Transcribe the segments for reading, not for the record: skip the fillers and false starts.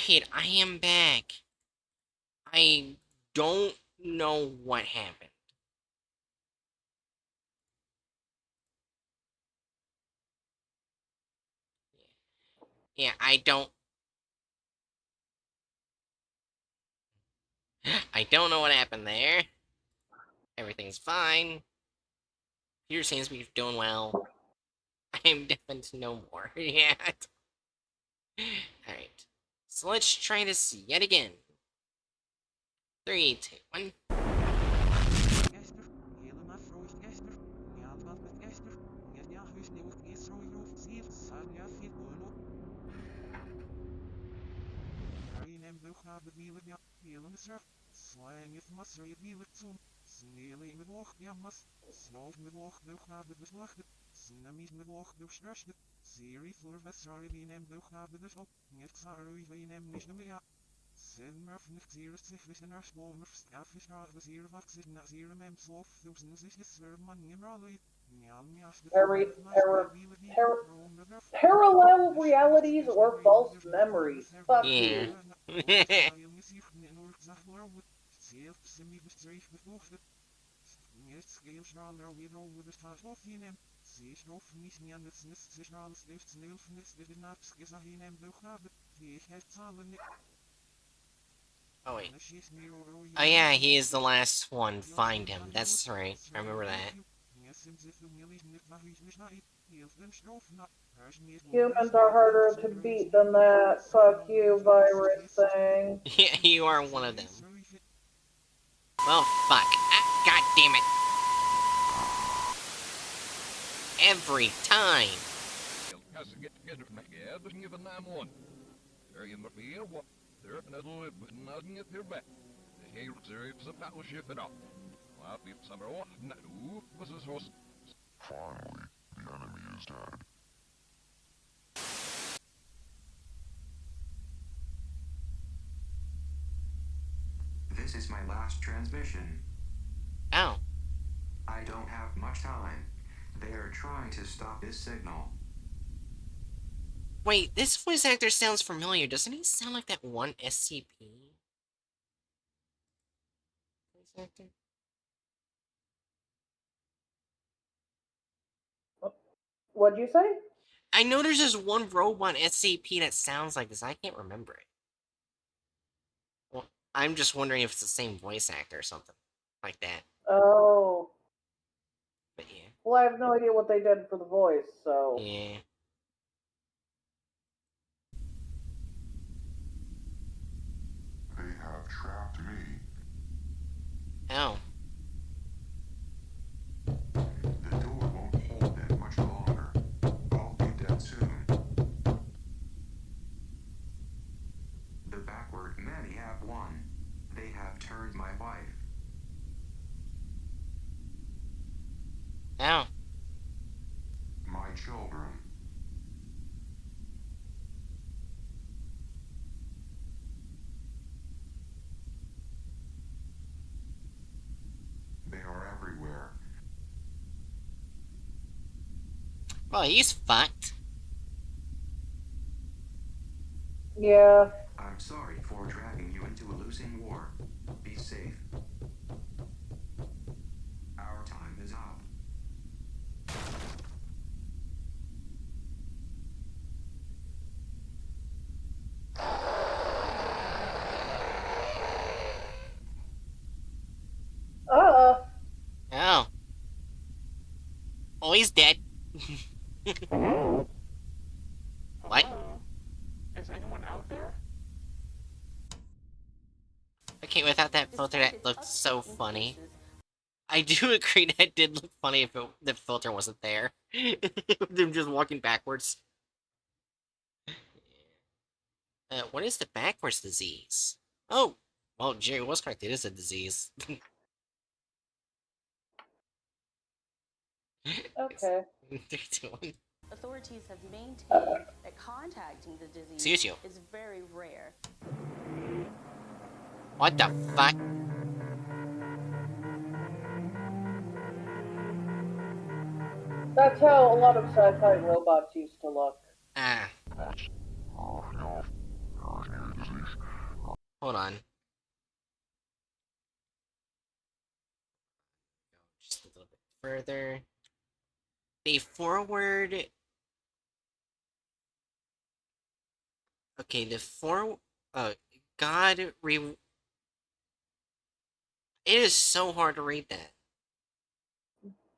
Right, I am back. I don't know what happened. Yeah, I don't know what happened there. Everything's fine. Peter seems to be doing well. I am definitely to know more yet. Alright. So let's try this yet again. 3, 2, 1. Parry, parallel realities or false memories. Fuck Yeah. you. Oh wait. Oh yeah, he is the last one. Find him. That's right. I remember that. Humans are harder to beat than that. Fuck you, virus thing. Yeah, you are one of them. Well, fuck. Ah, God damn it. Every time. Finally, the enemy is dead. This is my last transmission. Oh. I don't have much time. They are trying to stop this signal. Wait, this voice actor sounds familiar. Doesn't he sound like that one SCP voice actor? What'd you say? I know there's this one robot SCP that sounds like this. I can't remember it. Well, I'm just wondering if it's the same voice actor or something like that. Oh. But yeah. Well, I have no idea what they did for the voice, so. Yeah. They have trapped me. Oh. The door won't hold them much longer. I'll be dead soon. The backward many have won. They have turned my wife. Oh. My children. They are everywhere. Well, he's fucked. Yeah. I'm sorry for dragging you into a losing war. Be safe. Our time is up. Uh. Oh. Oh, he's dead. What? Is anyone out there? Okay, without that filter, that looked so funny. I do agree that did look funny if the filter wasn't there. Them just walking backwards. What is the backwards disease? Oh, well, Jerry was correct. It is a disease. Okay. 3, 2, 1. Authorities have Uh, maintained that contacting the disease Excuse you. is very rare. What the fuck? that's how a lot of sci fi robots used to look. Ah. What? No. There's new disease. Hold on. Just a little bit further. The forward. Okay, the for. God re. It is so hard to read that.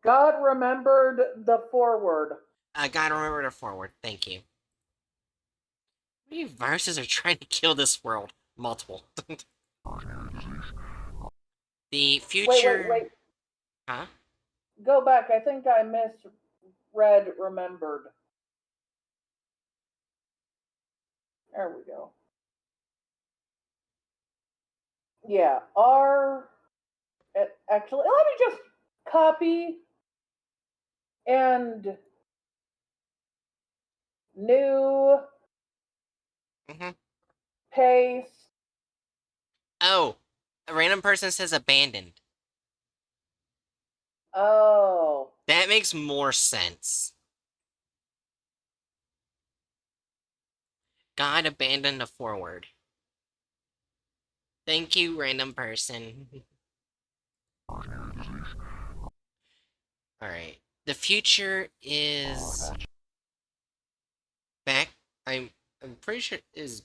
God remembered the forward. God remember the forward. Thank you. How many viruses are trying to kill this world? Multiple. The future. Wait. Huh? Go back. I think I misread remembered. There we go. Yeah, actually, let me just copy and new Mm-hmm. paste. Oh, a random person says abandoned. Oh, That makes more sense. God abandoned the forward. Thank you, random person. Alright. The future is back. I'm pretty sure is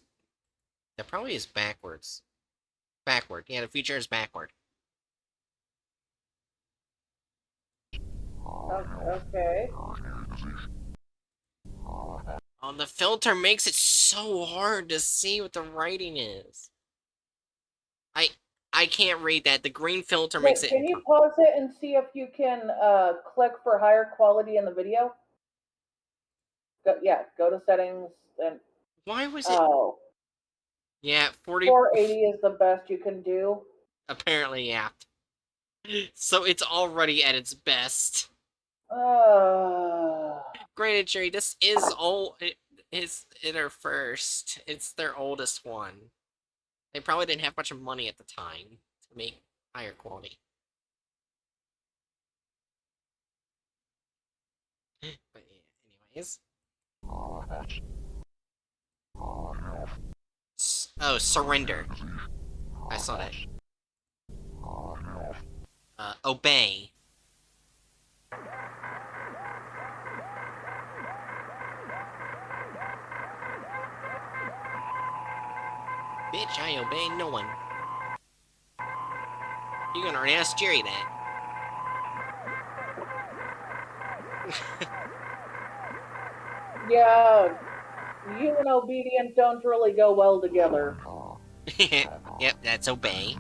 that probably is backwards. Backward. Yeah, the future is backward. okay. Oh, the filter makes it so hard to see what the writing is. I I can't read that. The green filter makes it Can you pause it and see if you can click for higher quality in the video? Go to settings and Why was it? oh, Yeah, 40 480 is the best you can do. apparently, yeah. So it's already at its best. Uh, Granted, Jerry, this is old. It is their first. It's their oldest one. They probably didn't have much money at the time to make higher quality. But yeah, anyways. Oh, surrender. I saw that. Obey. Bitch, I obey no one. You're gonna already ask Jerry that. yeah, you and obedient don't really go well together. Yep, that's obey.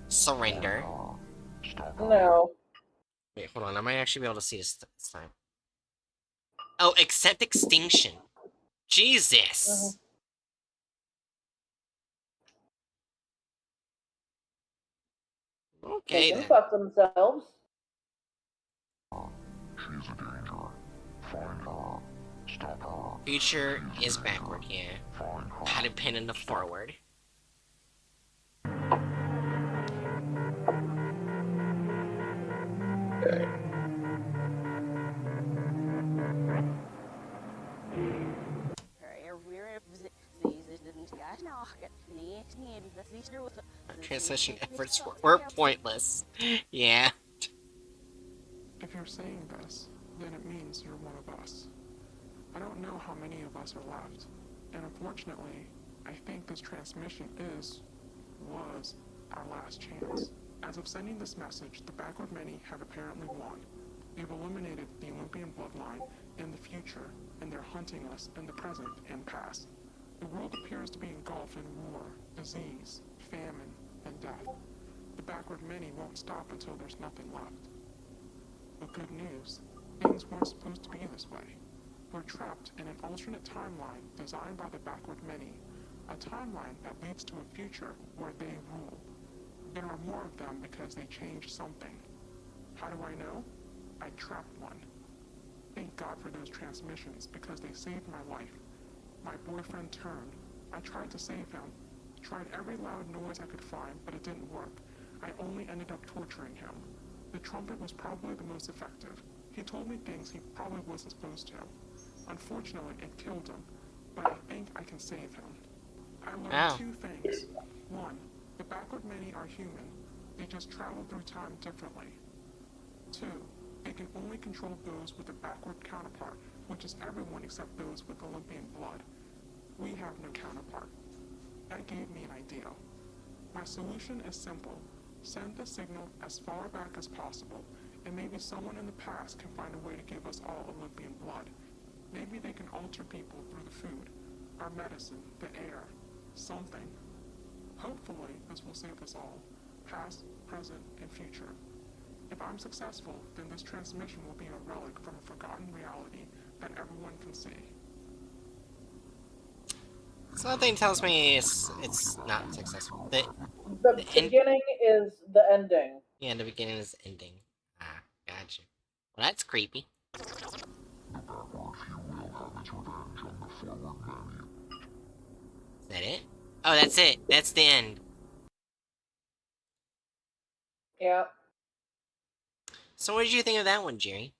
Surrender. No. Wait, hold on. I might actually be able to see this time. Oh, accept extinction. Mhm. Jesus. They Okay can then. fuck themselves. She's a danger. Find her. Stop her. Future She's a is danger. backward, yeah. Find her. Had a pin in the forward. Transition efforts were pointless. Yeah. If you're saying this, then it means you're one of us. I don't know how many of us are left, and unfortunately, I think this transmission was, our last chance. As of sending this message, the backward many have apparently won. They've eliminated the Olympian bloodline in the future, and they're hunting us in the present and past. The world appears to be engulfed in war, disease, famine, and death. The backward many won't stop until there's nothing left. But good news, things weren't supposed to be this way. We're trapped in an alternate timeline designed by the backward many, a timeline that leads to a future where they rule. There are more of them because they changed something. How do I know? I trapped one. Thank God for those transmissions because they saved my life. My boyfriend turned. I tried to save him. Tried every loud noise I could find, but it didn't work. I only ended up torturing him. The trumpet was probably the most effective. He told me things he probably wasn't supposed to. Unfortunately, it killed him, but I think I can save him. I learned Wow. two things. 1. The backward many are human. They just travel through time differently. 2. They can only control those with a backward counterpart, which is everyone except those with Olympian blood. We have no counterpart. That gave me an idea. My solution is simple. Send the signal as far back as possible, and maybe someone in the past can find a way to give us all Olympian blood. Maybe they can alter people through the food, our medicine, the air, something. Hopefully, this will save us all, past, present, and future. If I'm successful, then this transmission will be a relic from a forgotten reality that everyone can see. Something tells me it's not successful. The The end. beginning is the ending. Yeah, the beginning is the ending. Ah, gotcha. Well, that's creepy. Is that it? Oh, that's it. That's the end. Yeah. So what did you think of that one, Jerry?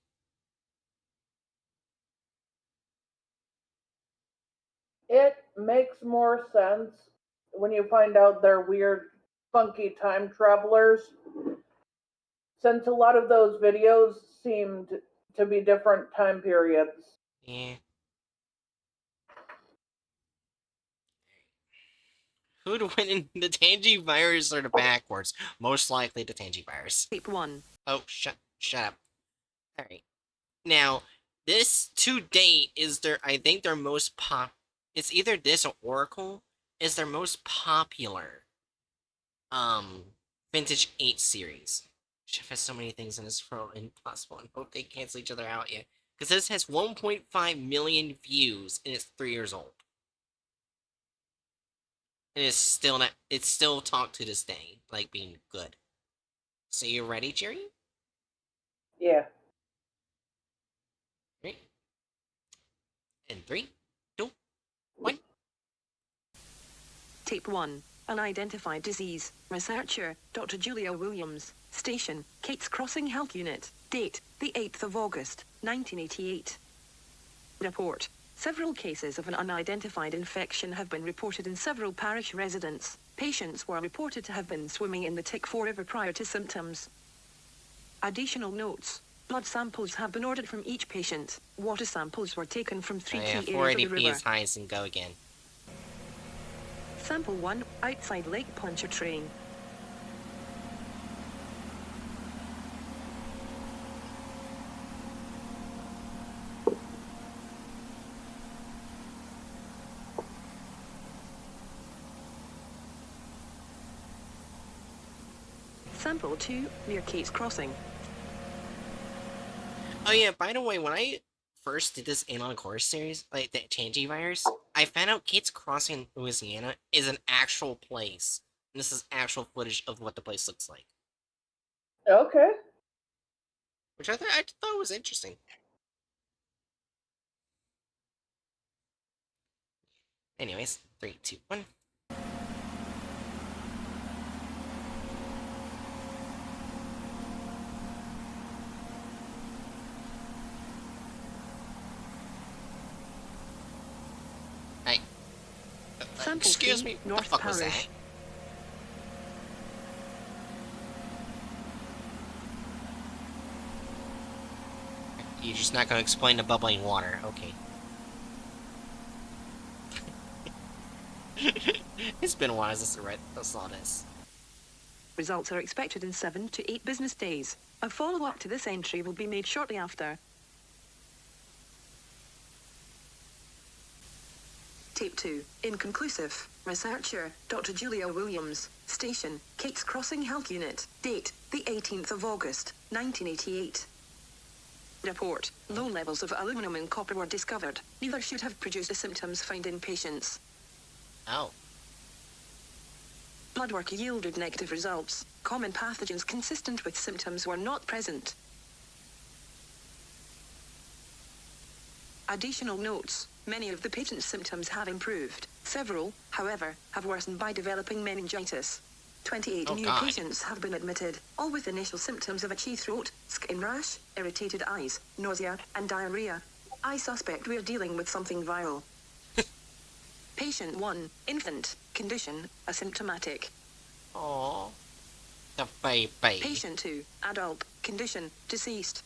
It makes more sense when you find out they're weird, funky time travelers. Since a lot of those videos seemed to be different time periods. Yeah. Who'd win in the Tangy virus or the backwards? Most likely the Tangy virus. Tape 1. Oh, shut up. Alright. Now, this to date is I think their most it's either this or Oracle is their most popular Vintage 8 series. Chef has so many things in this world impossible and hope they cancel each other out yet. Because this has 1.5 million views and it's 3 years old. And it's still talked to this day, like being good. So you ready, Jerry? Yeah. Right. In 3, 2, 1. Tape 1. Unidentified disease. Researcher, Dr. Julia Williams. Station, Kate's Crossing Health Unit. Date, the 8th of August, 1988. Report. Several cases of an unidentified infection have been reported in several parish residents. Patients were reported to have been swimming in the Tick-4 River prior to symptoms. Additional notes. Blood samples have been ordered from each patient. Water samples were taken from 3 key areas of the 480p river. is highest and go again. Sample 1, outside Lake Pontchartrain. Sample 2, near Kate's Crossing. Oh yeah, by the way, when I first did this Alien Course series, like the Tangy virus, I found out Kate's Crossing, Louisiana, is an actual place. And this is actual footage of what the place looks like. Okay. Which I thought was interesting. Anyways, 3, 2, 1. Hey. Sample Excuse 3, me, what North the fuck was that? Parish. You're just not gonna explain the bubbling water, okay. It's been a while since I saw this. Results are expected in 7 to 8 business days. A follow-up to this entry will be made shortly after. Tape 2. Inconclusive. Researcher, Dr. Julia Williams. Station, Kate's Crossing Health Unit. Date, the 18th of August, 1988. Report. Low levels of aluminum and copper were discovered. Neither should have produced the symptoms found in patients. Oh. Blood work yielded negative results. Common pathogens consistent with symptoms were not present. Additional notes. Many of the patient's symptoms have improved. Several, however, have worsened by developing meningitis. 28 Oh, new God. patients have been admitted, all with initial symptoms of itchy throat, skin rash, irritated eyes, nausea, and diarrhea. I suspect we're dealing with something viral. Patient 1, infant, condition, asymptomatic. Aww. The baby. Patient 2, adult, condition, deceased.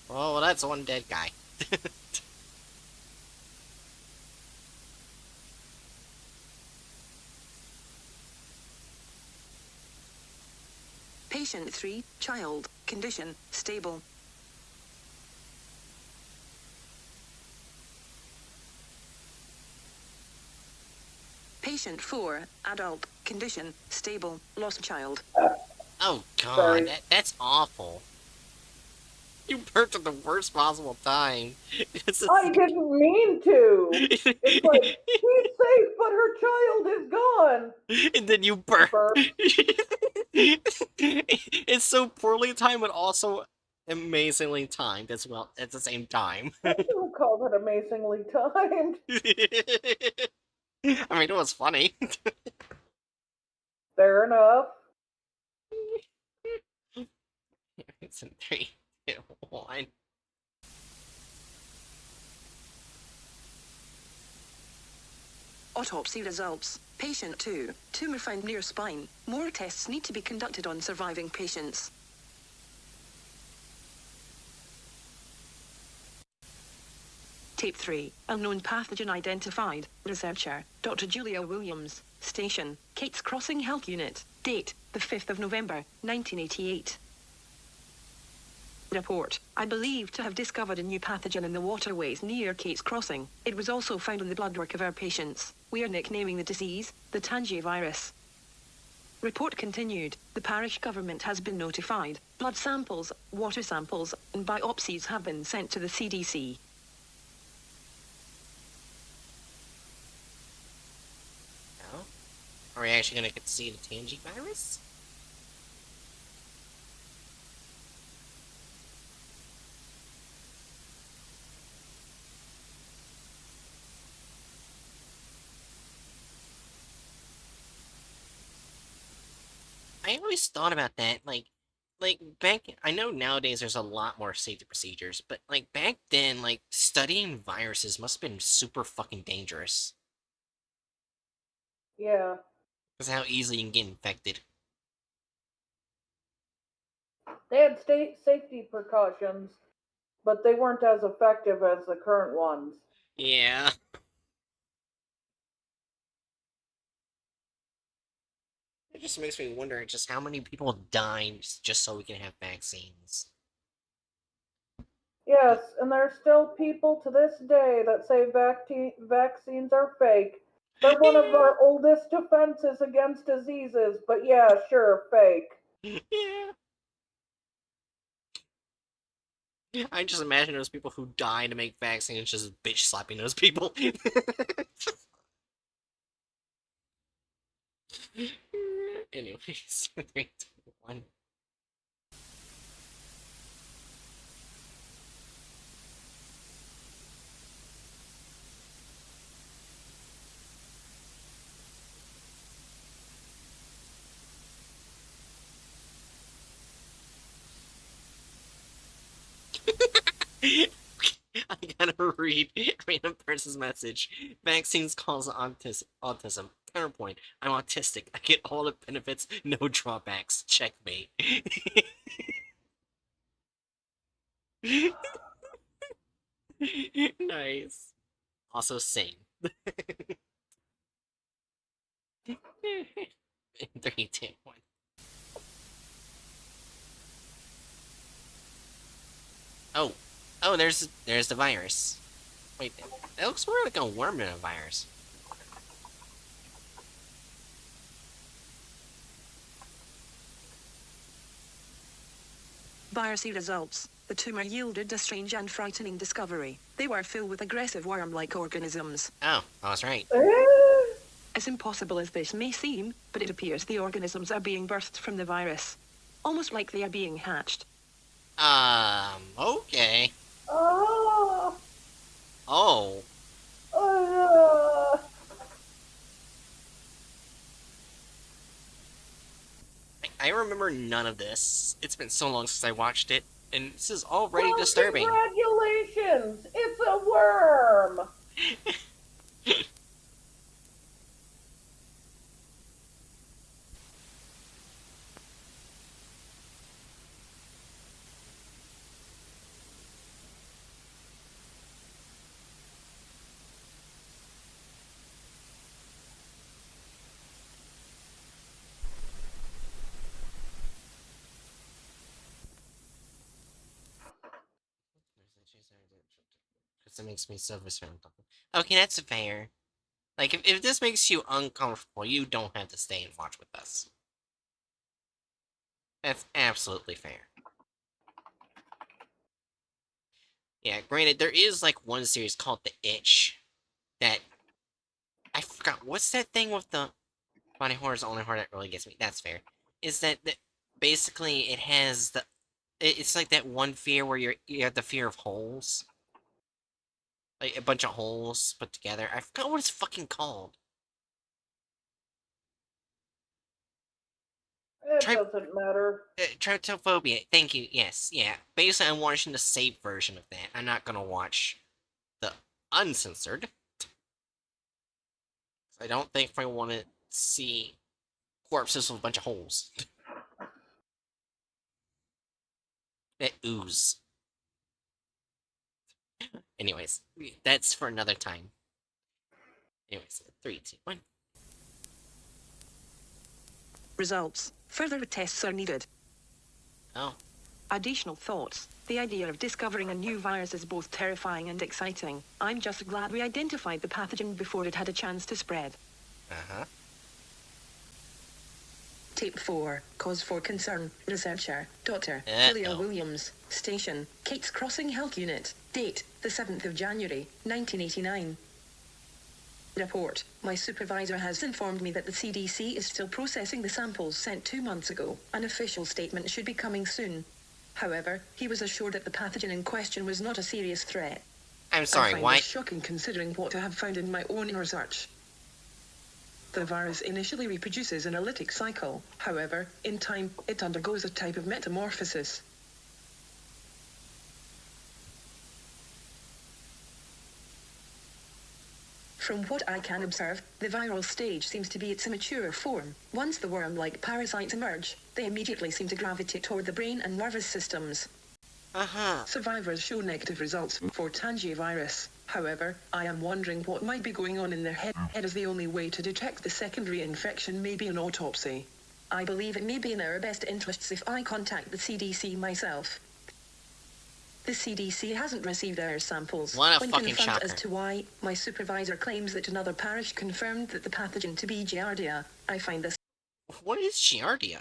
Oh, well, that's one dead guy. Patient 3, child, condition, stable. Patient 4, adult, condition, stable, lost child. Oh god, Sorry. that's awful. You burped at the worst possible time. It's I didn't mean to. It's like, he's safe, but her child is gone. and then you burp. Burp. It's so poorly timed, but also amazingly timed as well at the same time. I don't call that amazingly timed. I mean, it was funny. Fair enough. It's in 3, 2, 1. Autopsy results. Patient 2, tumor found near spine. More tests need to be conducted on surviving patients. Tape 3, unknown pathogen identified. Researcher, Dr. Julia Williams. Station, Kate's Crossing Health Unit. Date, the 5th of November, 1988. Report, I believe to have discovered a new pathogen in the waterways near Kate's Crossing. It was also found in the bloodwork of our patients. We are nicknaming the disease, the tangivirus. Report continued, the parish government has been notified. Blood samples, water samples, and biopsies have been sent to the CDC. Oh? Are we actually gonna get to see the tangivirus? I always thought about that, like back. I know nowadays there's a lot more safety procedures, but like back then, like studying viruses must have been super fucking dangerous Yeah. because how easily you can get infected. They had state safety precautions, but they weren't as effective as the current ones. Yeah. It just makes me wonder just how many people died just so we can have vaccines. Yes, and there's still people to this day that say vaccines are fake. They're one of our oldest defenses against diseases, but yeah, sure, fake. Yeah. I just imagine those people who die to make vaccines just bitch slapping those people. Anyways, 3, 2, 1. I gotta read a random person's message. Vaccines cause autism. Counterpoint. I'm autistic. I get all the benefits, no drawbacks. Checkmate. Nice. Also sing. In 3, 2, 1. Oh. Oh, there's the virus. Wait, that looks more like a worm than a virus. Biopsy results. The tumor yielded a strange and frightening discovery. They were filled with aggressive worm-like organisms. Oh, I was right. As impossible as this may seem, but it appears the organisms are being birthed from the virus. Almost like they are being hatched. Okay. Oh, Oh. uh, I remember none of this. It's been so long since I watched it, and this is already well, disturbing. congratulations! It's a worm! because it makes me so viscerally uncomfortable. Okay, that's fair. Like, if this makes you uncomfortable, you don't have to stay and watch with us. That's absolutely fair. Yeah, granted, there is, like, one series called The Itch that... I forgot, what's that thing with the... Body horror is the only horror that really gets me. That's fair. Is that basically it has the... It's like that one fear where you have the fear of holes. Like, a bunch of holes put together. I forgot what it's fucking called. It doesn't matter. Trypophobia. Thank you. Yes. Yeah. Basically, I'm watching the safe version of that. I'm not gonna watch the uncensored. I don't think I want to see corpses with a bunch of holes that ooze. Anyways, that's for another time. Anyways, 3, 2, 1. Results. Further tests are needed. Oh. Additional thoughts. The idea of discovering a new virus is both terrifying and exciting. I'm just glad we identified the pathogen before it had a chance to spread. Uh-huh. Tape 4. Cause for concern. Researcher. Dr. Uh-oh. Julia Williams. Station. Kate's Crossing Health Unit. Date. The 7th of January, 1989. Report. My supervisor has informed me that the CDC is still processing the samples sent 2 months ago. An official statement should be coming soon. However, he was assured that the pathogen in question was not a serious threat. I'm sorry, I find why? this shocking considering what I have found in my own research. The virus initially reproduces in a lytic cycle. However, in time, it undergoes a type of metamorphosis. From what I can observe, the viral stage seems to be its immature form. Once the worm-like parasites emerge, they immediately seem to gravitate toward the brain and nervous systems. Uh-huh. Survivors show negative results for tangivirus. However, I am wondering what might be going on in their head, as the only way to detect the secondary infection may be an autopsy. I believe it may be in our best interests if I contact the CDC myself. The CDC hasn't received our samples. What a When fucking confronted shocker. as to why, my supervisor claims that another parish confirmed that the pathogen to be Giardia. I find this What is Giardia?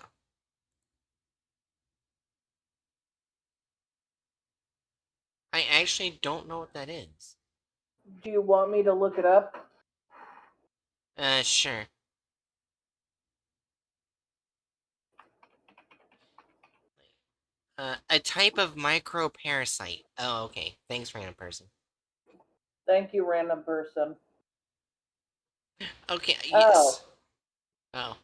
I actually don't know what that is. Do you want me to look it up? Sure. A type of microparasite. Oh, okay. Thanks, random person. Thank you, random person. Okay, yes. Oh.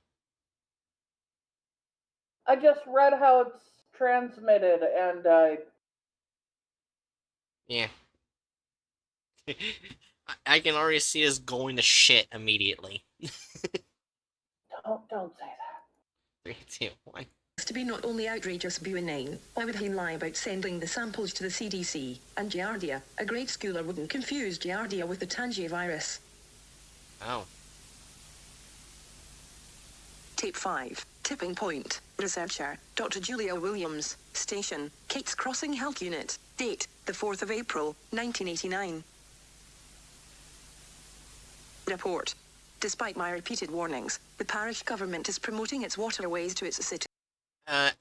I just read how it's transmitted, and Yeah. I can already see us going to shit immediately. don't say that. 3, 2, 1. to be not only outrageous but inane. Why would he lie about sending the samples to the CDC? And Giardia, a grade schooler wouldn't confuse Giardia with the tangivirus. Oh. Tape 5. Tipping point. Researcher. Dr. Julia Williams. Station. Kate's Crossing Health Unit. Date. The 4th of April, 1989. Report. Despite my repeated warnings, the parish government is promoting its waterways to its city.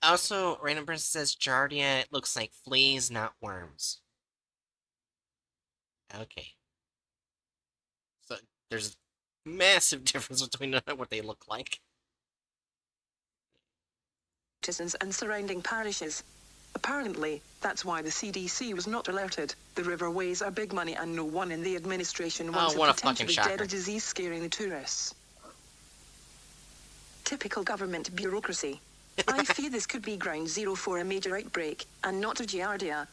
Also, random person says Giardia looks like fleas, not worms. Okay. So, there's a massive difference between what they look like. Citizens and surrounding parishes. Apparently, that's why the CDC was not alerted. The riverways are big money and no one in the administration wants what a a fucking potentially shocker. deadly disease scaring the tourists. Typical government bureaucracy. I fear this could be ground zero for a major outbreak, and not a Giardia.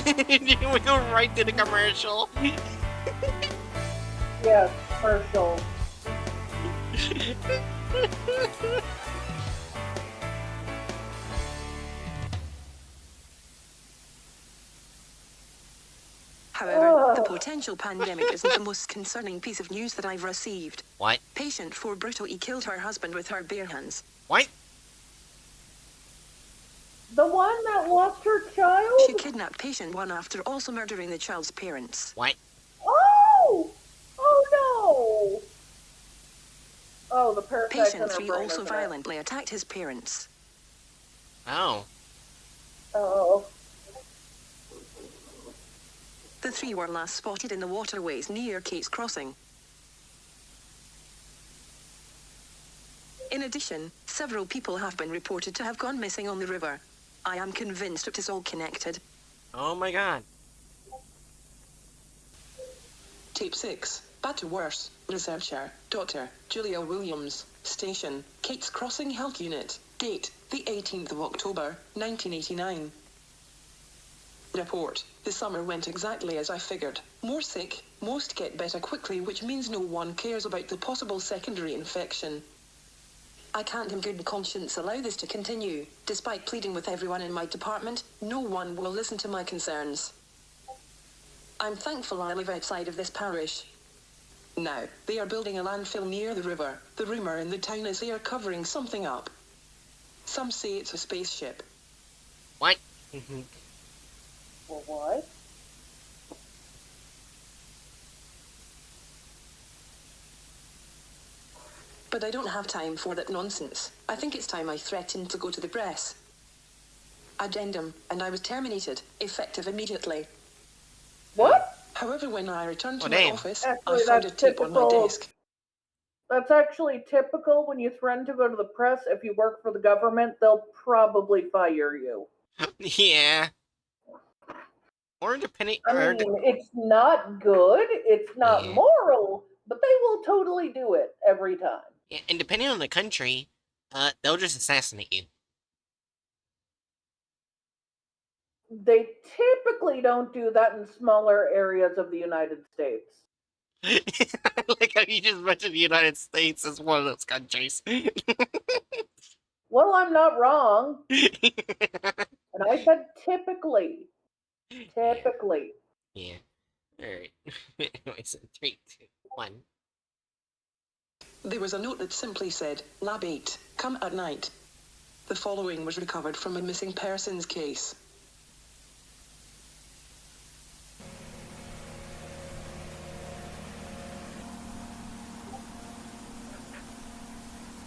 We go right to the commercial. Yes, commercial. However, the potential pandemic isn't the most concerning piece of news that I've received. What? Patient 4 brutally killed her husband with her bare hands. What? The one that lost her She child? kidnapped patient 1 after also murdering the child's parents. What? Oh! Oh no! Oh, the parasite's in Patient her 3 brain, also isn't it? violently attacked his parents. Oh. Oh. The 3 were last spotted in the waterways near Kate's Crossing. In addition, several people have been reported to have gone missing on the river. I am convinced it is all connected. Oh my god. Tape 6. Bad to worse. Researcher, Dr. Julia Williams. Station, Kate's Crossing Health Unit. Date, the 18th of October, 1989. Report. The summer went exactly as I figured. More sick, most get better quickly, which means no one cares about the possible secondary infection. I can't in good conscience allow this to continue. Despite pleading with everyone in my department, no one will listen to my concerns. I'm thankful I live outside of this parish. Now, they are building a landfill near the river. The rumor in the town is they are covering something up. Some say it's a spaceship. What? Well, what? But I don't have time for that nonsense. I think it's time I threatened to go to the press. Addendum, and I was terminated, effective immediately. What? However, when I returned to Oh, my damn. office, Actually, I found a that's tape on my typical. desk. That's actually typical when you threaten to go to the press. If you work for the government, they'll probably fire you. Yeah. Or depending. I mean, it's not good, it's not Yeah. moral, but they will totally do it every time. Yeah, and depending on the country, they'll just assassinate you. They typically don't do that in smaller areas of the United States. I like how you just mentioned the United States as one of those countries. Well, I'm not wrong. And I said typically. Typically. Yeah. Alright. Anyway, so 3, 2, 1. There was a note that simply said, Lab 8, come at night. The following was recovered from a missing persons case.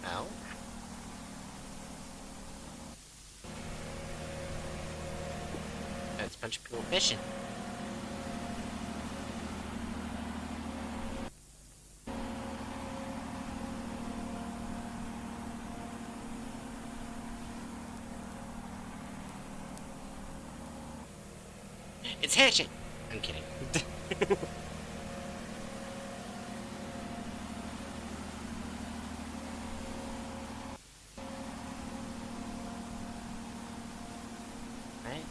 Oh? That's a bunch of people fishing. It's hatching! I'm kidding. Right?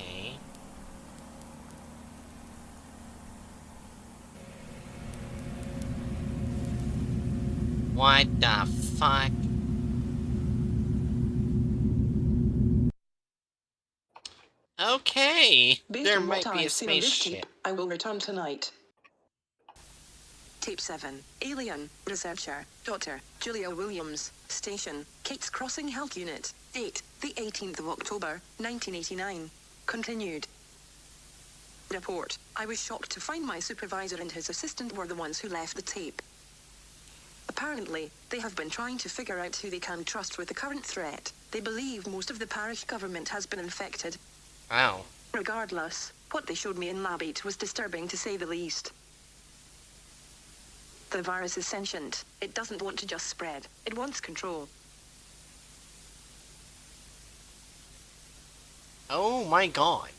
Okay. What the fuck? Okay. Based There on what might be a I've seen on this spaceship. tape, I will return tonight. Tape 7. Alien. Researcher. Dr. Julia Williams. Station. Kate's Crossing Health Unit. Date. The 18th of October, 1989. Continued. Report. I was shocked to find my supervisor and his assistant were the ones who left the tape. Apparently, they have been trying to figure out who they can trust with the current threat. They believe most of the parish government has been infected. Wow. Regardless, what they showed me in Lab 8 was disturbing to say the least. The virus is sentient. It doesn't want to just spread. It wants control. Oh my god.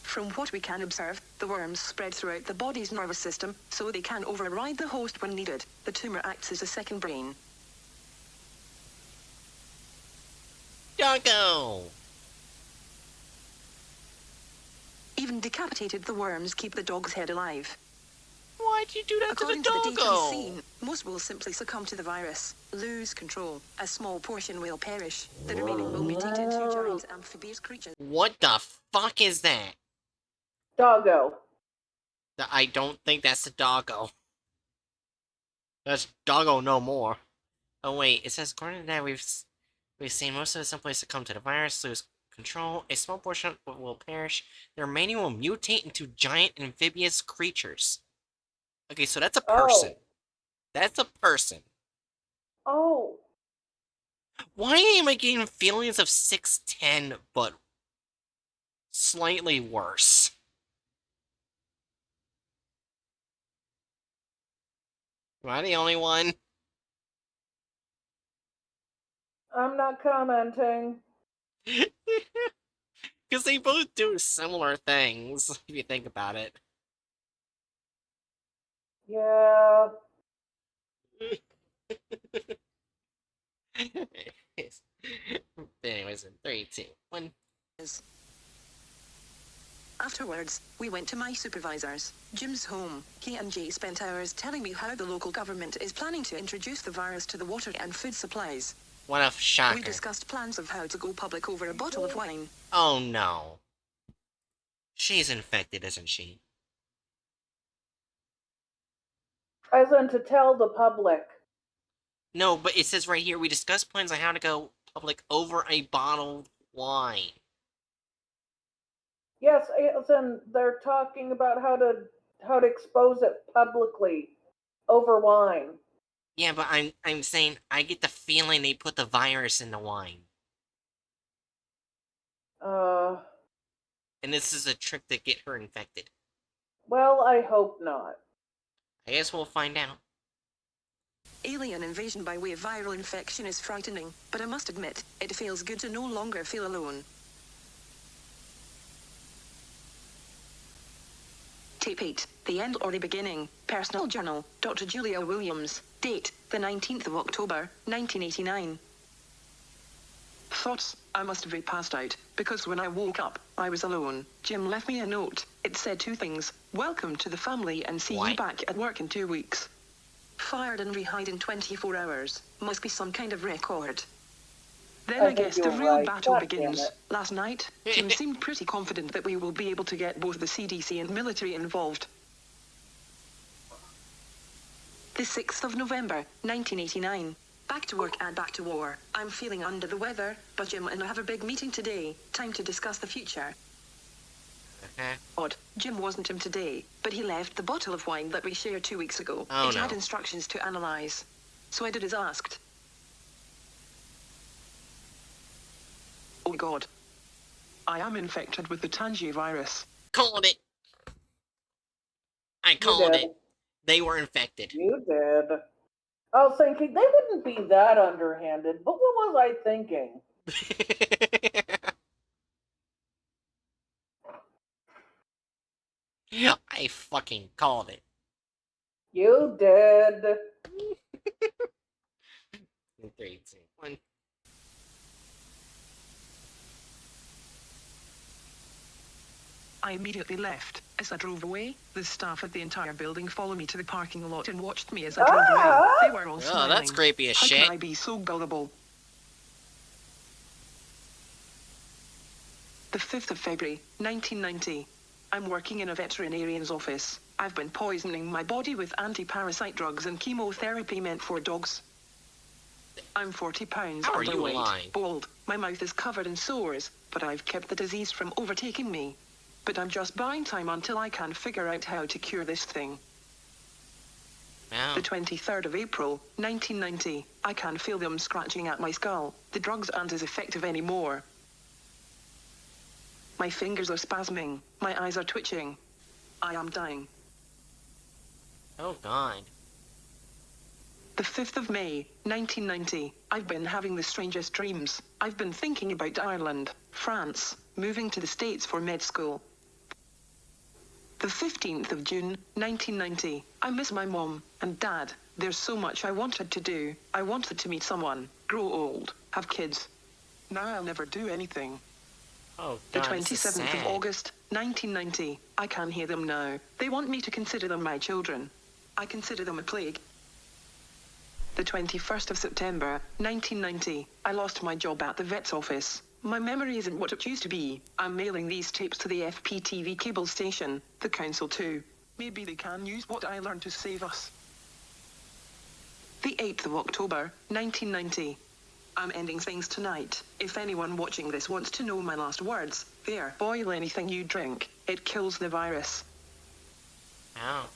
From what we can observe, the worms spread throughout the body's nervous system, so they can override the host when needed. The tumor acts as a second brain. Doggo! Even decapitated, the worms keep the dog's head alive. Why'd you do that According to to the the data doggo? we've seen, most will simply succumb to the virus, lose control. A small portion will perish. The remaining will mutate into giant amphibious creatures. What the fuck is that? Doggo. I don't think that's the doggo. That's doggo no more. Oh wait, it says according to that we've seen most of the simplest succumb to the virus, lose control. A small portion will perish. The remaining will mutate into giant amphibious creatures. Okay, so that's a person. Oh. That's a person. Oh. Why am I getting feelings of 610, but slightly worse? Am I the only one? I'm not commenting. Because they both do similar things, if you think about it. Yeah. Anyways, in 3, 2, 1. Afterwards, we went to my supervisor's, Jim's home. He and Jay spent hours telling me how the local government is planning to introduce the virus to the water and food supplies. What a shocker. We discussed plans of how to go public over a bottle of wine. Oh no. She's infected, isn't she? As in to tell the public. No, but it says right here, we discussed plans on how to go public over a bottled wine. Yes, as in they're talking about how to expose it publicly over wine. Yeah, but I'm saying I get the feeling they put the virus in the wine. And this is a trick to get her infected. Well, I hope not. I guess we'll find out. Alien invasion by way of viral infection is frightening, but I must admit, it feels good to no longer feel alone. Tape 8, The End or the Beginning, Personal Journal, Dr. Julia Williams, date, the 19th of October, 1989. Thoughts, I must have passed out, because when I woke up, I was alone. Jim left me a note. It said two things: welcome to the family and see you back at work in 2 weeks. Fired and rehired in 24 hours. Must be some kind of record. Then I guess the real battle begins. Last night, Jim seemed pretty confident that we will be able to get both the CDC and military involved. The 6th of November, 1989. Back to work and back to war. I'm feeling under the weather, but Jim and I have a big meeting today. Time to discuss the future. Odd. Jim wasn't him today, but he left the bottle of wine that we shared 2 weeks ago. It had instructions to analyze. So I did as asked. Oh God. I am infected with the Tangi virus. Called it. I called it. They were infected. You did. I was thinking they wouldn't be that underhanded, but what was I thinking? I fucking called it. You did. 3, 2, 1. I immediately left. As I drove away, the staff at the entire building followed me to the parking lot and watched me as I drove away. They were all smiling. Oh, that's creepy as shit. How can I be so gullible? The 5th of February, 1990. I'm working in a veterinarian's office. I've been poisoning my body with anti-parasite drugs and chemotherapy meant for dogs. I'm 40 pounds underweight, bald. My mouth is covered in sores, but I've kept the disease from overtaking me. But I'm just buying time until I can figure out how to cure this thing. Wow. The 23rd of April, 1990. I can feel them scratching at my skull. The drugs aren't as effective anymore. My fingers are spasming. My eyes are twitching. I am dying. Oh God. The 5th of May, 1990. I've been having the strangest dreams. I've been thinking about Ireland, France, moving to the States for med school. The 15th of June, 1990. I miss my mom and dad. There's so much I wanted to do. I wanted to meet someone, grow old, have kids. Now I'll never do anything. Oh, The God, 27th of August, 1990. I can hear them now. They want me to consider them my children. I consider them a plague. The 21st of September, 1990. I lost my job at the vet's office. My memory isn't what it used to be. I'm mailing these tapes to the FPTV cable station, the council too. Maybe they can use what I learned to save us. The 8th of October, 1990. I'm ending things tonight. If anyone watching this wants to know my last words, there. Boil anything you drink. It kills the virus. Oh.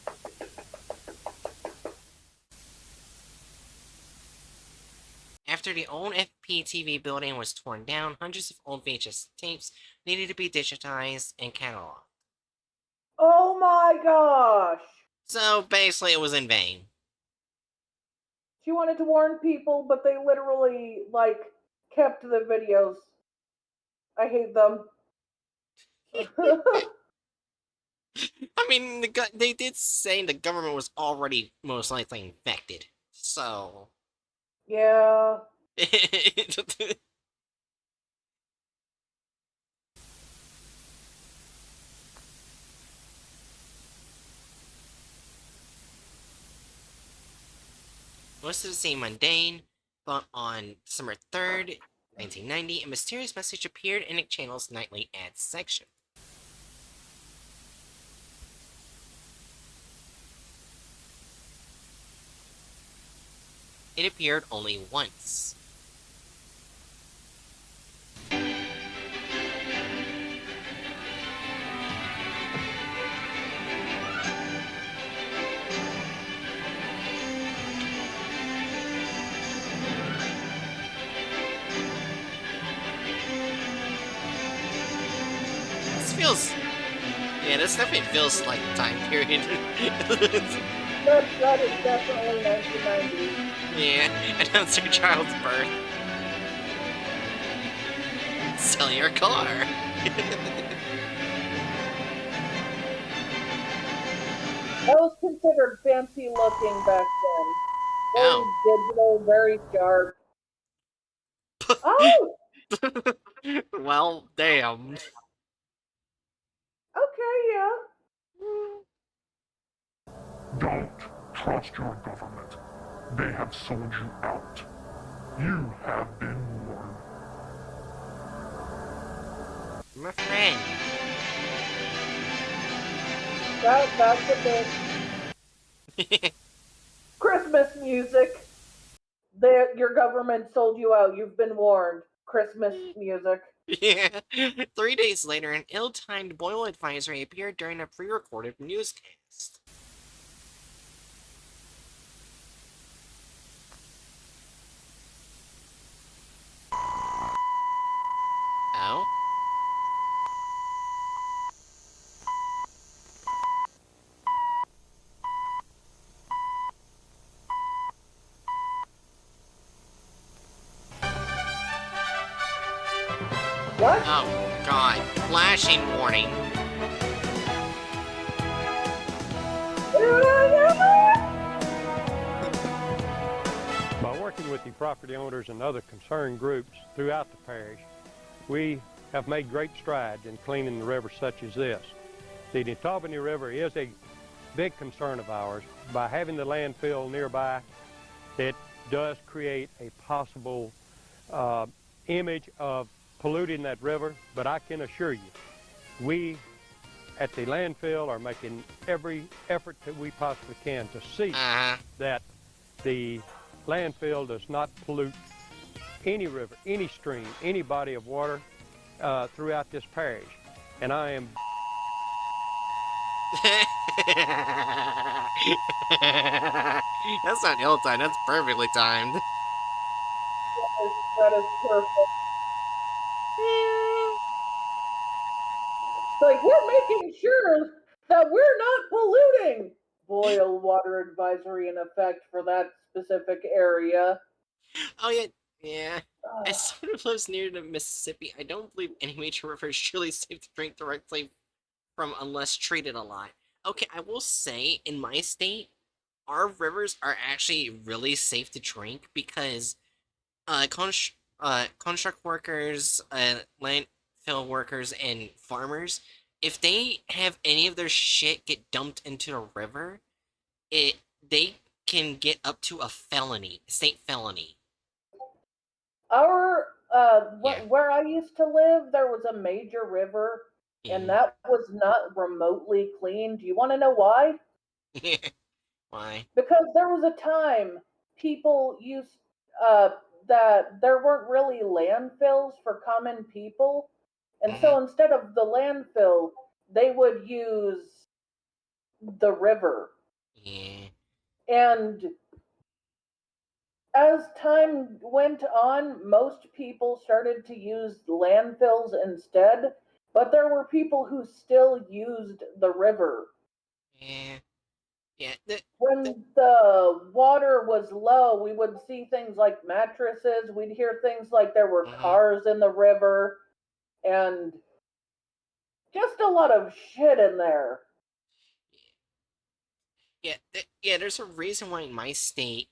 After the old FPTV building was torn down, hundreds of old VHS tapes needed to be digitized and cataloged. Oh my gosh! So basically, it was in vain. She wanted to warn people, but they literally, like, kept the videos. I hate them. I mean, they did say the government was already most likely infected, so. Yeah. Most of it seemed mundane, but on December 3rd, 1990, a mysterious message appeared in the channel's nightly ads section. It appeared only once. This definitely feels like the time period. That is definitely 1990. Yeah, announce your child's birth. Sell your car. That was considered fancy looking back then. Very Oh. digital, very sharp. Oh! Well, damn. Okay, yeah. Don't trust your government. They have sold you out. You have been warned. My friend. That's a bit Christmas music. Your government sold you out. You've been warned. Christmas music. Yeah. 3 days later, an ill-timed boil advisory appeared during a pre-recorded newscast. Oh? What? Oh, God. Flashing warning. By working with the property owners and other concerned groups throughout the parish, we have made great strides in cleaning the river such as this. The Nitaubani River is a big concern of ours. By having the landfill nearby, it does create a possible image of polluting that river, but I can assure you, we at the landfill are making every effort that we possibly can to see that the landfill does not pollute any river, any stream, any body of water throughout this parish. And I am... That's not ill-timed, that's perfectly timed. That is perfect. It's like, we're making sure that we're not polluting. Boil water advisory in effect for that specific area. Oh, yeah. Yeah. As someone who lives near the Mississippi, I don't believe any major river is truly safe to drink directly from unless treated a lot. Okay, I will say, in my state, our rivers are actually really safe to drink because construct workers, landfill workers, and farmers, if they have any of their shit get dumped into the river, they can get up to a felony, state felony. Our Yeah. where I used to live, there was a major river, and Yeah. that was not remotely clean. Do you want to know why? Why? Because there was a time people used uh, that there weren't really landfills for common people, and Mm-hmm. so instead of the landfill, they would use the river. Yeah. And as time went on, most people started to use landfills instead, but there were people who still used the river. Yeah. Yeah. The, When the water was low, we would see things like mattresses. We'd hear things like there were mm-hmm. cars in the river and just a lot of shit in there. Yeah. Yeah. There's a reason why in my state,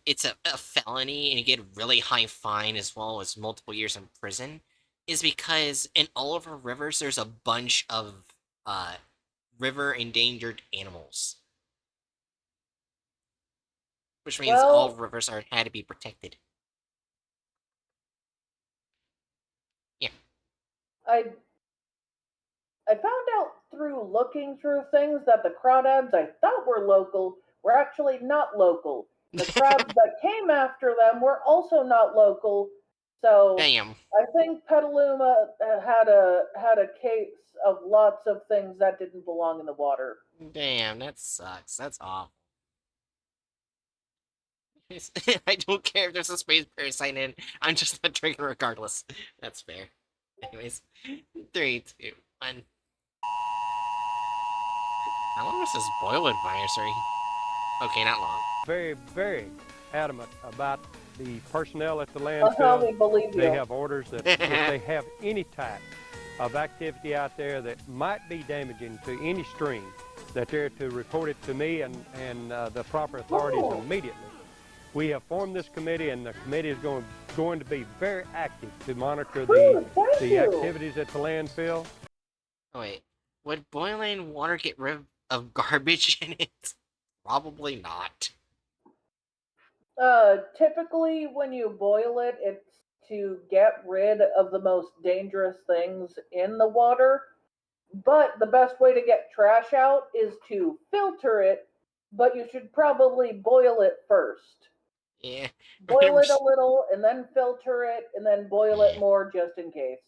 it's a felony and you get a really high fine as well as multiple years in prison, is because in all of our rivers there's a bunch of uh river endangered animals, which means all Well, rivers are had to be protected. Yeah. I I found out through looking through things that the crawdads I thought were local were actually not local. The crabs that came after them were also not local. So Damn. I think Petaluma had a case of lots of things that didn't belong in the water. Damn, that sucks. That's awful. I don't care if there's a space parasite in. I'm just not drinking regardless. That's fair. Anyways, three, two, one. How long was this boil advisory? Okay, not long. Very, very adamant about the personnel at the We landfill. believe They you. have orders that if they have any type of activity out there that might be damaging to any stream, that they're to report it to me and the proper authorities Oh. immediately. We have formed this committee, and the committee is going to be very active to monitor Thank the you. activities at the landfill. Oh, wait. Would boiling water get rid of garbage in it? Probably not. Typically, when you boil it, it's to get rid of the most dangerous things in the water. But the best way to get trash out is to filter it, but you should probably boil it first. Yeah. Boil it a little and then filter it and then boil it Yeah. more just in case.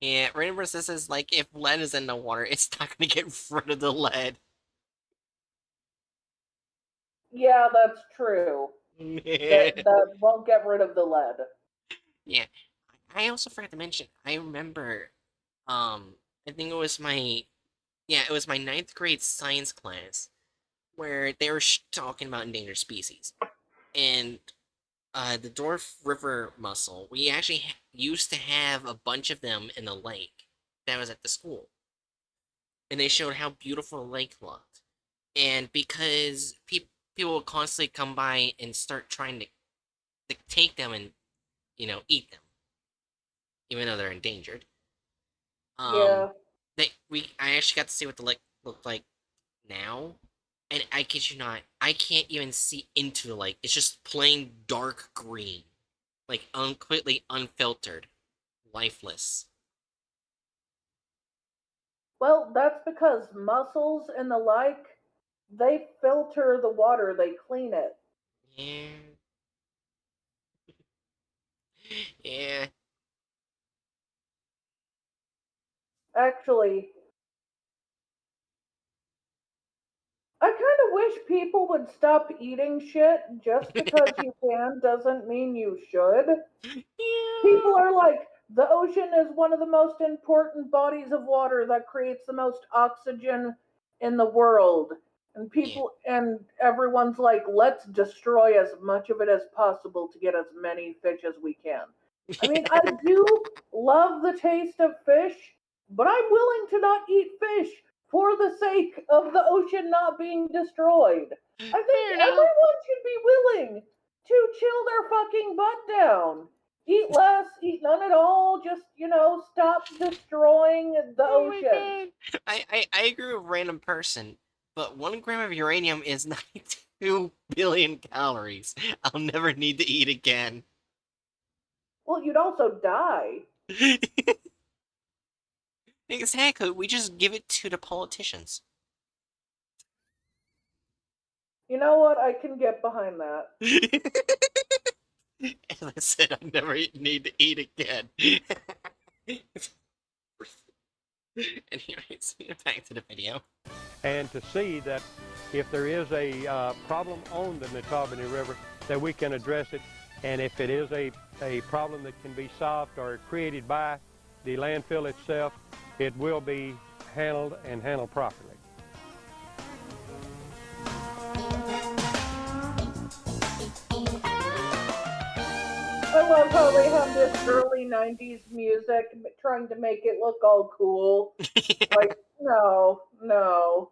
Yeah, remember this is like if lead is in the water, it's not gonna get rid of the lead. Yeah, that's true. That won't get rid of the lead. Yeah. I also forgot to mention, I remember, I think it was my ninth grade science class where they were talking about endangered species. And, the dwarf river mussel, we actually used to have a bunch of them in the lake that was at the school. And they showed how beautiful the lake looked. And because people would constantly come by and start trying to take them and, eat them, even though they're endangered. Um, Yeah. I actually got to see what the lake looked like now, and I kid you not, I can't even see into the lake. It's just plain dark green, like completely unfiltered, lifeless. Well, that's because mussels and the like, they filter the water, they clean it. Yeah, yeah. Actually, I kind of wish people would stop eating shit. Just because you can doesn't mean you should. People Yeah. are like, the ocean is one of the most important bodies of water that creates the most oxygen in the world. And Yeah. everyone's like, let's destroy as much of it as possible to get as many fish as we can. I mean, I do love the taste of fish, but I'm willing to not eat fish for the sake of the ocean not being destroyed. I think Fair enough. everyone should be willing to chill their fucking butt down. Eat less, eat none at all, just, stop destroying the Oh my ocean. god. I agree with random person, but 1 gram of uranium is 92 billion calories. I'll never need to eat again. Well, you'd also die. Exactly. We just give it to the politicians. You know what? I can get behind that. As I said, I never need to eat again. Anyways, back to the video. And to see that if there is a problem on the Netabony River, that we can address it. And if it is a problem that can be solved or created by the landfill itself, it will be handled and handled properly. I love how they have this early 90s music trying to make it look all cool. Like, no, no.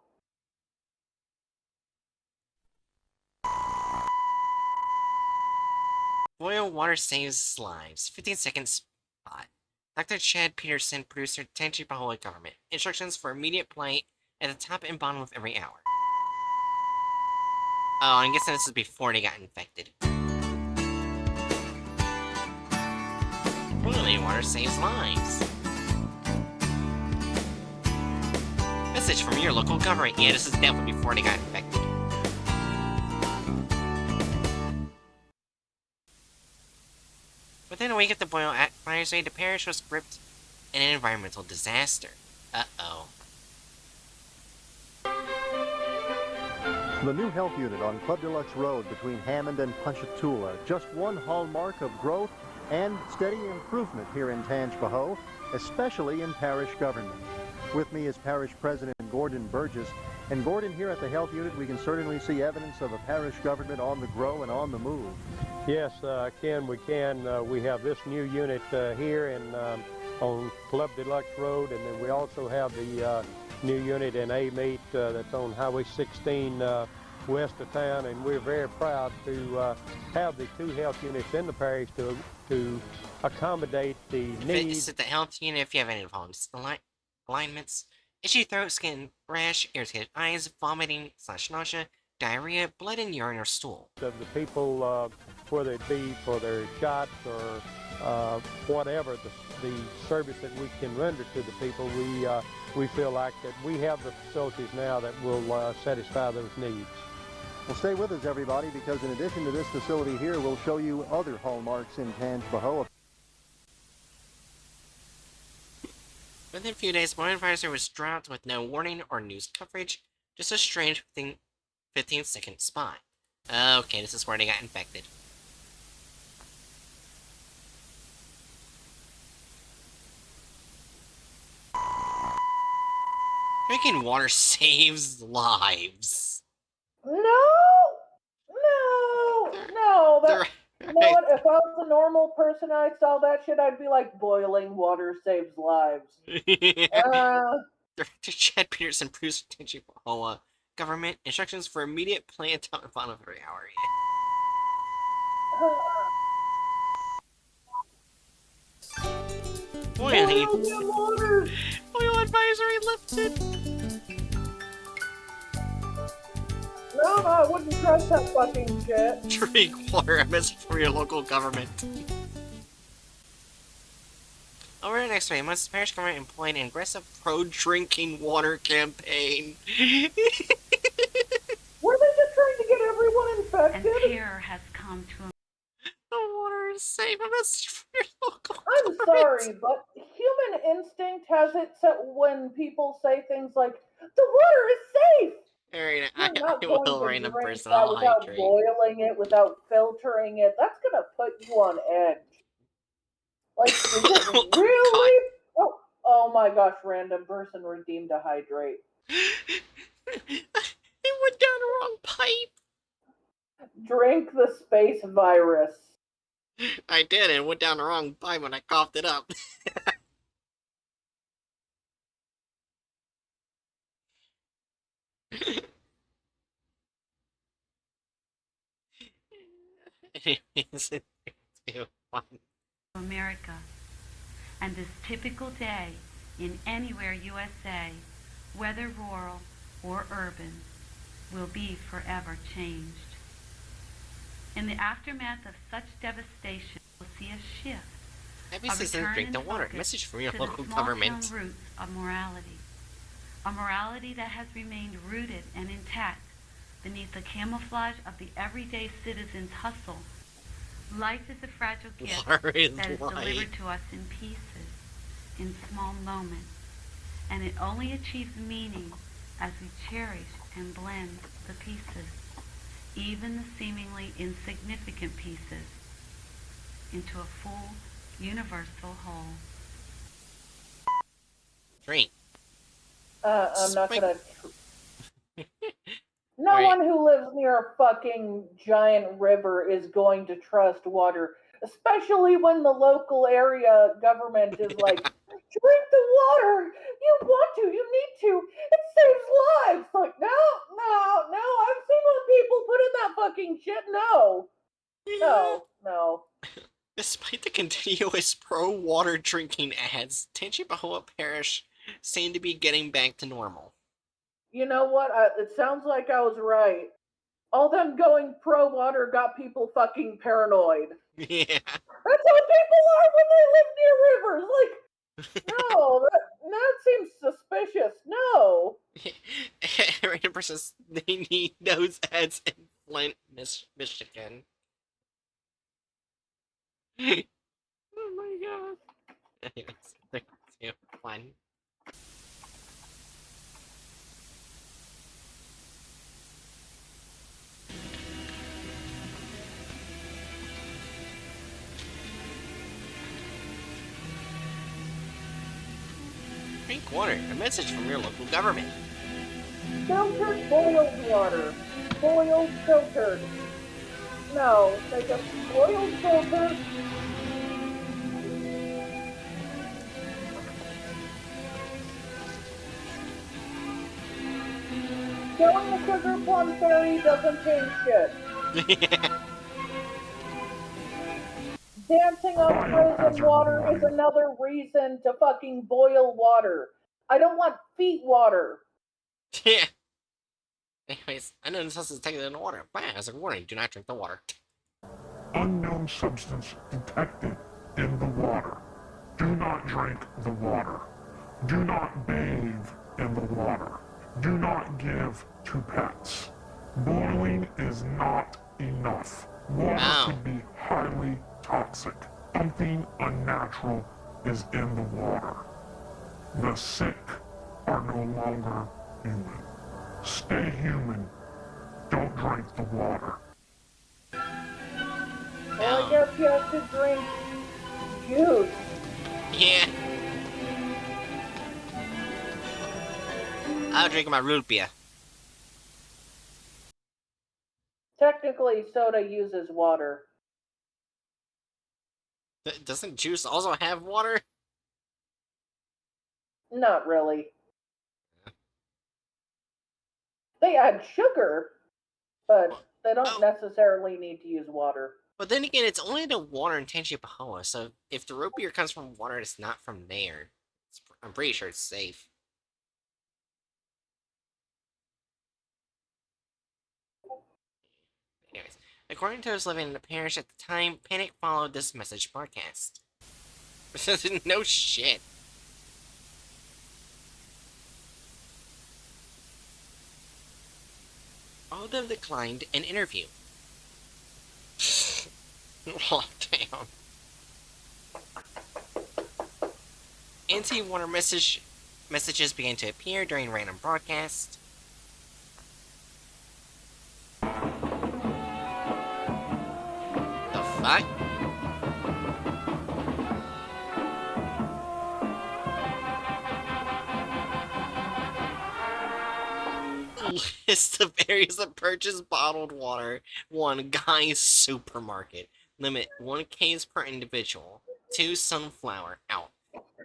Boil water saves lives. 15-second spot. Dr. Chad Peterson, producer, Tenchi Bahoi government. Instructions for immediate play at the top and bottom of every hour. Oh, I'm guessing this is before they got infected. Boiling water saves lives. Message from your local government. Yeah, this is definitely before they got infected. Within a week of the boil fire's raid, the parish was gripped in an environmental disaster. Uh-oh. The new health unit on Club Deluxe Road between Hammond and Ponchatoula, just one hallmark of growth and steady improvement here in Tangipahoa, especially in parish government. With me is Parish President Gordon Burgess. And Gordon, here at the health unit, we can certainly see evidence of a parish government on the grow and on the move. Yes, Ken, we can. We have this new unit here on Club Deluxe Road, and then we also have the new unit in A-Meet that's on Highway 16 west of town, and we're very proud to have the two health units in the parish to accommodate the needs. Visit the health unit if you have any alignments, itchy throat, skin rash, irritated eyes, vomiting / nausea, diarrhea, blood in urine or stool. Of the people, whether it be for their shots or whatever the service that we can render to the people, we feel like that we have the facilities now that will satisfy those needs. Well, stay with us, everybody, because in addition to this facility here, we'll show you other hallmarks in Tangipahoa. Within a few days, the advisor was dropped with no warning or news coverage, just a strange 15-second spot. Okay, this is where they got infected. Drinking water saves lives. No! You know what? If I was a normal person and I saw that shit, I'd be like, boiling water saves lives. Director Chad Peterson, producer Tangipahoa government. Instructions for immediate play at top and bottom of every hour. Oil advisory lifted. No, I wouldn't trust that fucking shit. Drink water, a message from your local government. Over the next 3 months, the parish government employed an aggressive pro-drinking water campaign. Were they just trying to get everyone infected? And terror has come to a... The water is safe, a message from your local I'm sorry, but human instinct has it set when people say things like, the water is safe! Alright, I will random person, that I'll without hydrate. boiling it, without filtering it. That's gonna put you on edge. Like, is it really? Oh my gosh, random person redeemed a hydrate. It went down the wrong pipe. Drink the space virus. I did, it went down the wrong pipe when I coughed it up. America, and this typical day in anywhere USA, whether rural or urban, will be forever changed. In the aftermath of such devastation, we'll see a shift Happy a citizens return drink in the water. focus Message from your to local the small-town government. roots of morality. A morality that has remained rooted and intact beneath the camouflage of the everyday citizen's hustle. Life is a fragile gift Water is that is life. delivered to us in pieces, in small moments, and it only achieves meaning as we cherish and blend the pieces, even the seemingly insignificant pieces, into a full, universal whole. Drink. I'm not Spike. gonna. No Right. one who lives near a fucking giant river is going to trust water, especially when the local area government is like, drink the water. You want to. You need to. It saves lives. Like, no, no, no. I've seen what people put in that fucking shit. No, no, no. Despite the continuous pro-water drinking ads, Tangipahoa Parish seemed to be getting back to normal. You know what? It sounds like I was right. All them going pro water got people fucking paranoid. Yeah. That's how people are when they live near rivers. Like, no, that seems suspicious. No. Random person says they need those ads in Flint, Michigan. Oh my god. Anyways, they're too fun. Drink water. A message from your local government. Filtered boiled water. Boiled filtered. No, they just boiled filtered. Killing the sugar plum fairy doesn't change shit. Dancing on frozen water is another reason to fucking boil water. I don't want feet water. Yeah. Anyways, unknown substance taken in the water. Bam, as a warning, do not drink the water. Unknown substance detected in the water. Do not drink the water. Do not bathe in the water. Do not give to pets. Boiling is not enough. Water can be highly toxic. Something unnatural is in the water. The sick are no longer human. Stay human. Don't drink the water. Well, I guess you have to drink juice. Yeah. I'll drink my root beer. Technically, soda uses water. Doesn't juice also have water? Not really. They add sugar, but they don't necessarily need to use water. But then again, it's only the water in Tangipahoa, so if the root beer comes from water that's not from there, I'm pretty sure it's safe. Anyways, according to those living in the parish at the time, panic followed this message broadcast. No shit. All of them declined an interview. Oh, damn. Anti-water messages began to appear during random broadcasts. The fuck? List of areas that purchase bottled water. 1. Guy's Supermarket. Limit 1 case per individual. 2. Sunflower. Out.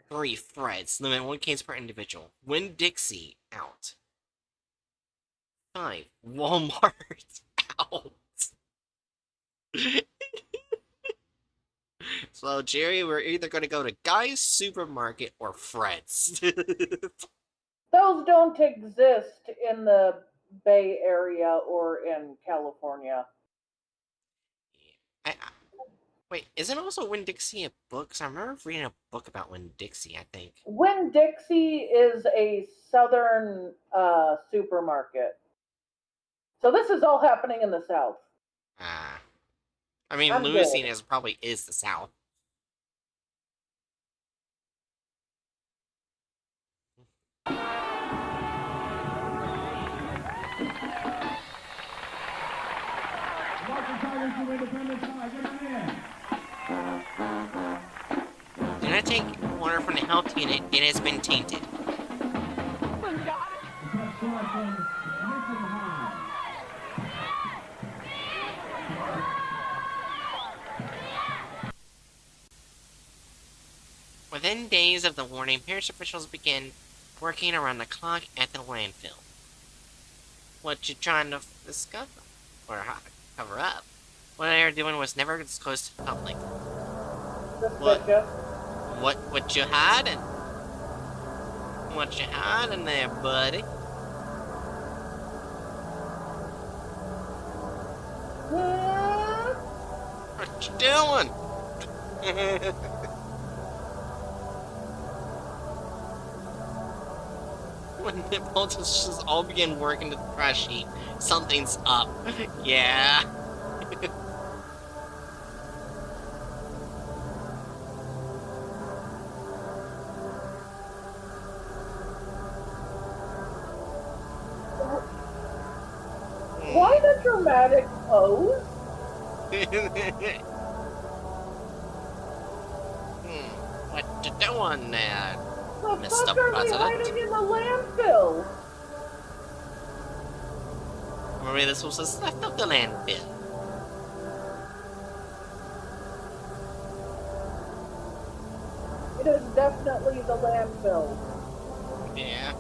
3. Threads. Limit 1 case per individual. Winn-Dixie. Out. 5. Walmart. Out. So, Jerry, we're either going to go to Guy's Supermarket or Fred's. Those don't exist in the Bay Area or in California. Wait, isn't also Winn-Dixie a book? 'Cause I remember reading a book about Winn-Dixie, I think. Winn-Dixie is a southern supermarket. So this is all happening in the South. Ah. I mean, I'm Louisiana good. probably is the South. Do not take water from the health unit. It has been tainted. Within days of the warning, parish officials began working around the clock at the landfill. What you trying to discover? Or cover up? What they were doing was never disclosed to the public. Suspicious. What you hiding? What you hiding there, buddy? What you doing? When the politicians all begin working the trash heap, something's up. Yeah. Why the dramatic pose? What you doing there, The Mr. fuck are they President? hiding in the landfill? Maybe this was what's left of the landfill. It is definitely the landfill. Yeah.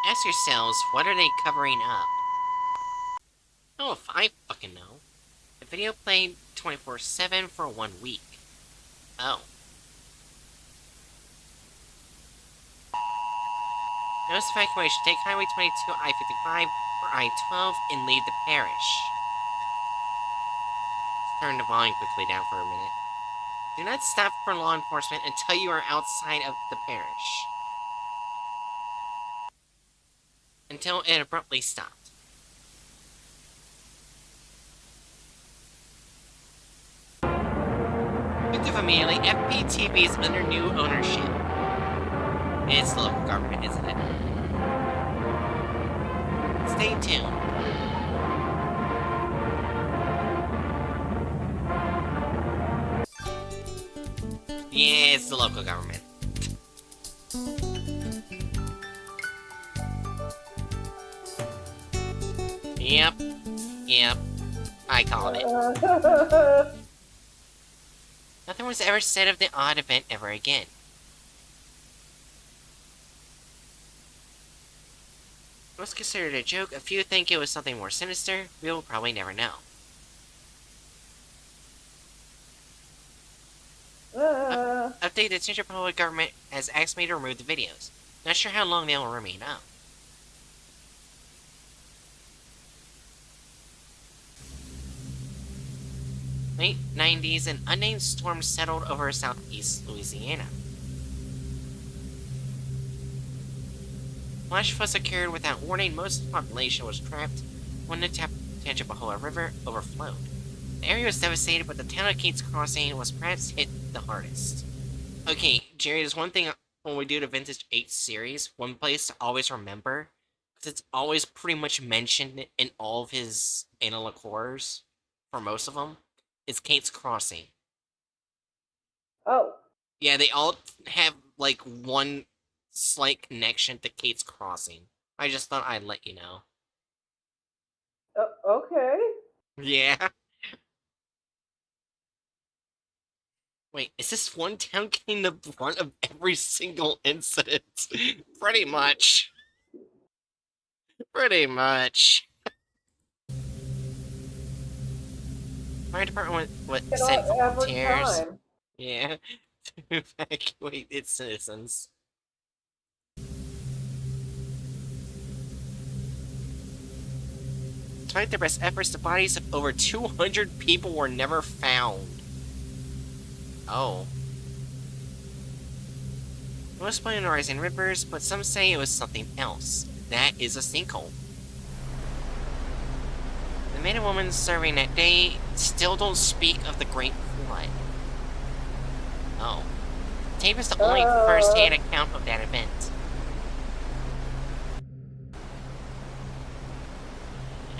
Ask yourselves, what are they covering up? Oh, if I fucking know. The video played 24/7 for 1 week. Oh. Notice evacuation. Take Highway 22, I-55, or I-12 and leave the parish. Let's turn the volume quickly down for a minute. Do not stop for law enforcement until you are outside of the parish. Until it abruptly stopped. Effective immediately, FPTV is under new ownership. It's the local government, isn't it? Stay tuned. Yeah, it's the local government. Yep. Yep. I called it. Nothing was ever said of the odd event ever again. It was considered a joke. A few think it was something more sinister. We will probably never know. Update: the Central Public Government has asked me to remove the videos. Not sure how long they will remain up. Late 90s, an unnamed storm settled over southeast Louisiana. Flash floods occurred without warning. Most of the population was trapped when the Tangipahoa River overflowed. The area was devastated, but the town of Kate's Crossing was perhaps hit the hardest. Okay, Jerry, there's one thing when we do the Vintage 8 series, one place to always remember, because it's always pretty much mentioned in all of his analog horrors, for most of them, is Kate's Crossing. Oh. Yeah, they all have, like, one slight connection to Kate's Crossing. I just thought I'd let you know. Okay. Yeah. Wait, is this one town getting the brunt of every single incident? Pretty much. Pretty much. Fire department sent Every volunteers. time. Yeah, to evacuate its citizens. Despite their best efforts, the bodies of over 200 people were never found. Oh. Most blame the rising rivers, but some say it was something else. That is a sinkhole. The man and woman serving that day still don't speak of the Great Flood. Oh. Tape is the only first-hand account of that event.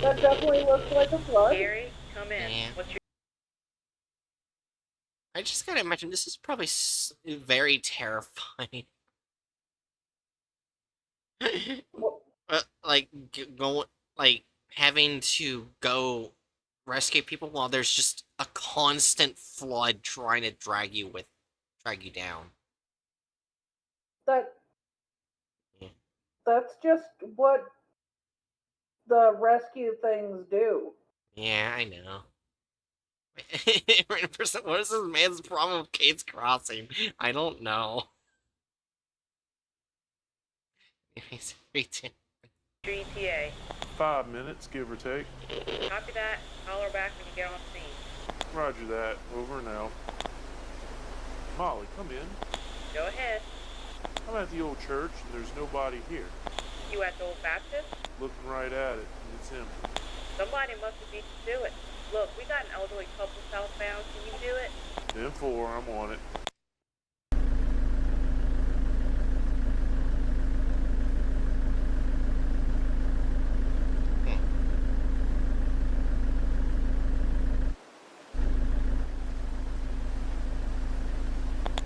That definitely looks like a flood. Gary, come in. Yeah. What's your... I just gotta imagine this is probably very terrifying. Like, having to go rescue people while there's just a constant flood trying to drag you down. That's just what the rescue things do. Yeah, I know. What is this man's problem with Kate's Crossing? I don't know. ETA? 5 minutes, give or take. Copy that. Holler back when you get on scene. Roger that. Over and out. Molly, come in. Go ahead. I'm at the old church, and there's nobody here. You at the Old Baptist? Looking right at it, and it's empty. Somebody must have beat you to it. Look, we got an elderly couple southbound. Can you do it? 10-4, I'm on it.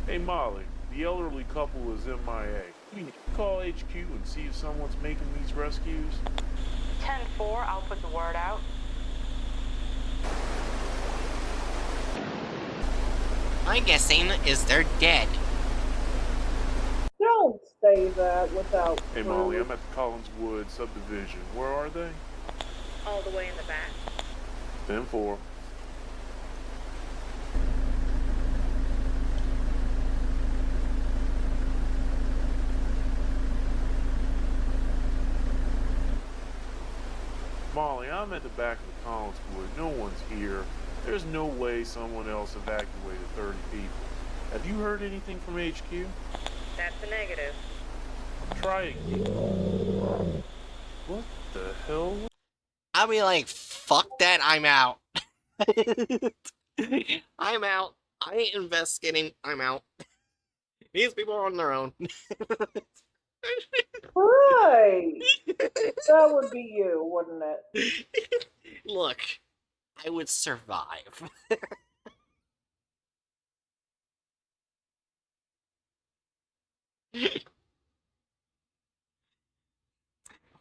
Hey Molly, the elderly couple is MIA. Can you call HQ and see if someone's making these rescues? 10-4, I'll put the word out. My guessing is they're dead. Don't say that without. Hey Molly, I'm at the Collinswood subdivision. Where are they? All the way in the back. 10-4. Molly, I'm at the back of the Collinswood. No one's here. There's no way someone else evacuated 30 people. Have you heard anything from HQ? That's a negative. Try again. What the hell? I'll be like, fuck that, I'm out. I'm out. I ain't investigating, I'm out. These people are on their own. Right. That would be you, wouldn't it? Look, I would survive.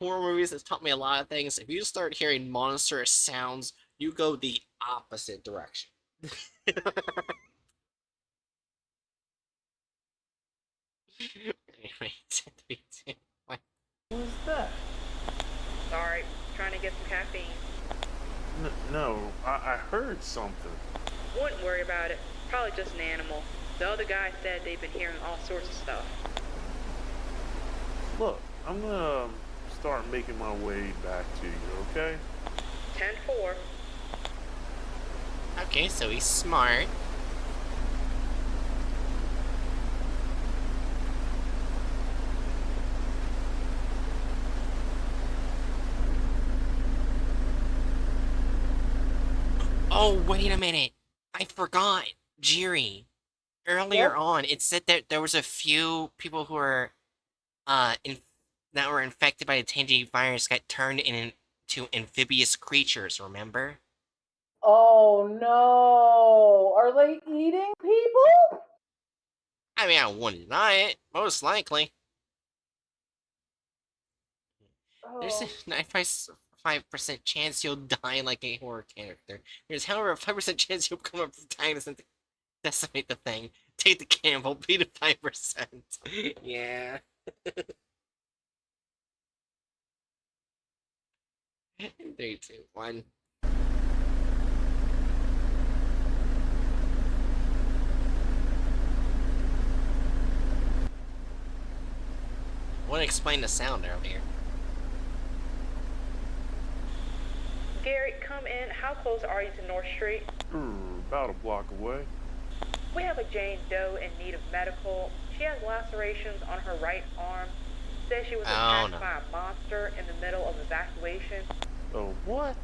Horror movies has taught me a lot of things. If you start hearing monstrous sounds, you go the opposite direction. Who's that? Sorry, trying to get some caffeine. No, I heard something. Wouldn't worry about it. Probably just an animal. The other guy said they've been hearing all sorts of stuff. Look, I'm gonna start making my way back to you, okay? 10-4. Okay, so he's smart. Oh, wait a minute. I forgot. Jiri. Earlier on, it said that there was a few people who were, that were infected by the Tangy virus got turned into amphibious creatures, remember? Oh no. Are they eating people? I mean, I wouldn't deny it. Most likely. There's a 95% chance you'll die like a horror character. There's, however, a 5% chance you'll become a protagonist in Decimate the thing. Take the Campbell, beat it 5%. Yeah. 3, 2, 1. I want to explain the sound earlier. Gary, come in. How close are you to North Street? About a block away. We have a Jane Doe in need of medical. She has lacerations on her right arm. Says she was attacked by a monster in the middle of evacuation. Oh, what?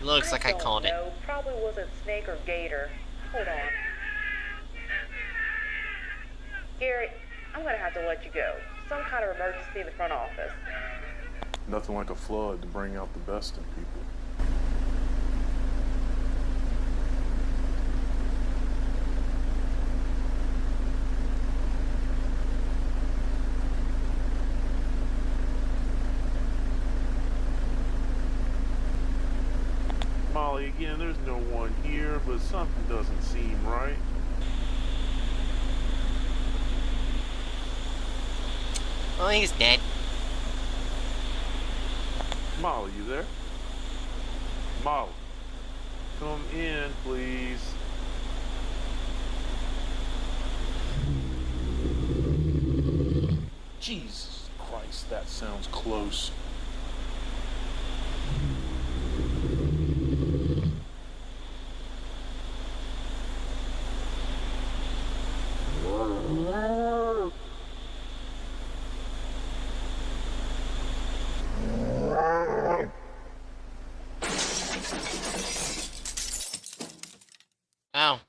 Looks like I called it. No, probably wasn't snake or gator. Hold on. Gary, I'm gonna have to let you go. Some kind of emergency in the front office. Nothing like a flood to bring out the best in people. Molly, again, there's no one here, but something doesn't seem right. Oh, he's dead. Molly, you there? Molly, come in, please. Jesus Christ, that sounds close. Oh.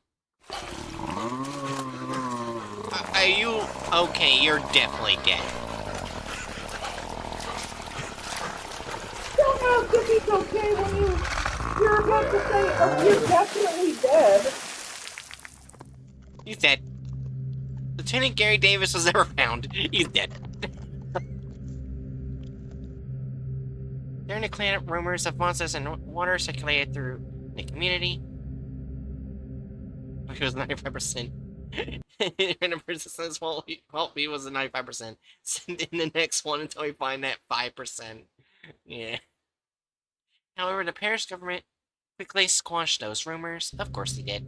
Are you... Okay, you're definitely dead. Don't ask if he's okay when you're about to say, oh, you're definitely dead. He's dead. Lieutenant Gary Davis was never found. He's dead. During the cleanup, rumors of monsters and water circulated through the community. Which was 95%. When a person says fault B was a 95%. Send in the next one until we find that 5%. Yeah. However, the parish government quickly squashed those rumors. Of course they did.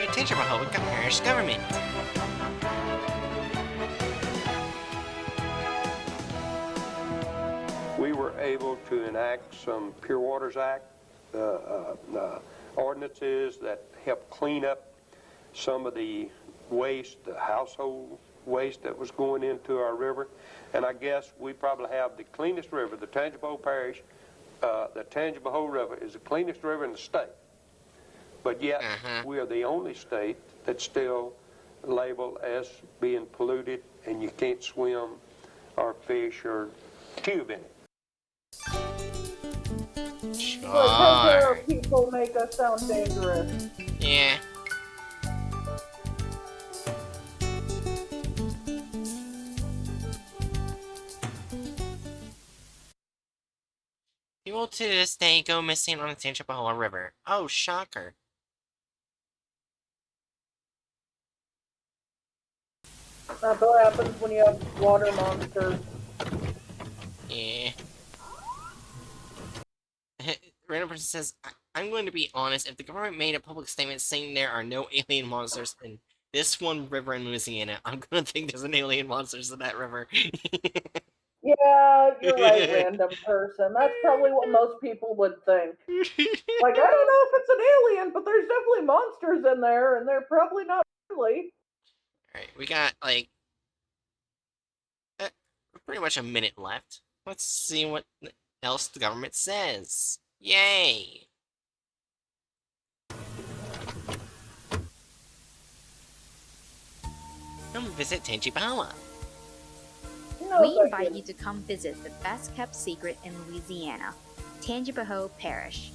Your attention, Republic parish government. We were able to enact some Pure Waters Act ordinances that help clean up some of the waste, the household waste that was going into our river. And I guess we probably have the cleanest river, the Tangipahoa Parish. The Tangipahoa River is the cleanest river in the state. But yet, we are the only state that's still labeled as being polluted, and you can't swim or fish or tube in it. Because there people make us sound dangerous. Yeah. People to this day go missing on the Tangipahoa River. Oh, shocker. That's what happens when you have water monsters. Yeah. Random person says, I'm going to be honest, if the government made a public statement saying there are no alien monsters in this one river in Louisiana, I'm going to think there's an alien monsters in that river. Yeah, you're right, random person. That's probably what most people would think. Like, I don't know if it's an alien, but there's definitely monsters in there, and they're probably not friendly. Alright, we got, like, pretty much a minute left. Let's see what else the government says. Yay! Come visit Tangipahoa. We invite you to come visit the best kept secret in Louisiana, Tangipahoa Parish.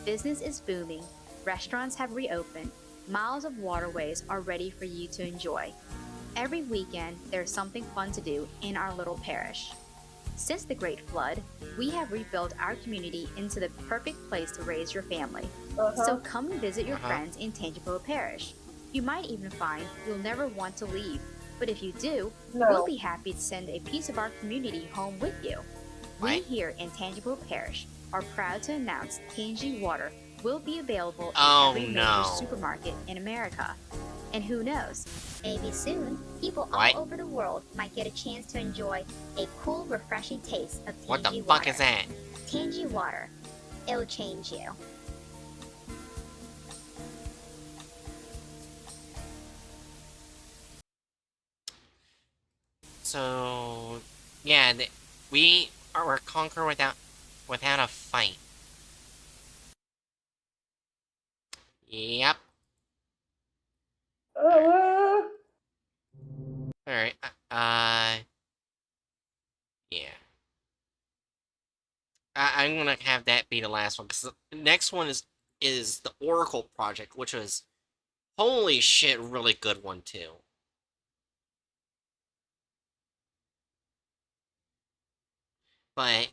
Business is booming, restaurants have reopened, miles of waterways are ready for you to enjoy. Every weekend, there's something fun to do in our little parish. Since the Great Flood, we have rebuilt our community into the perfect place to raise your family. So come and visit your friends in Tangipahoa Parish. You might even find you'll never want to leave, but if you do, we'll be happy to send a piece of our community home with you. We here in Tangipahoa Parish are proud to announce Tangi Water will be available in every major supermarket in America. And who knows, maybe soon, people all over the world might get a chance to enjoy a cool, refreshing taste of Tangi Water. What the fuck is that? Tangi Water. It'll change you. So, yeah, we are conquered without a fight. Yep. Alright, yeah. I'm gonna have that be the last one, because the next one is the Oracle Project, which was, holy shit, really good one, too. But,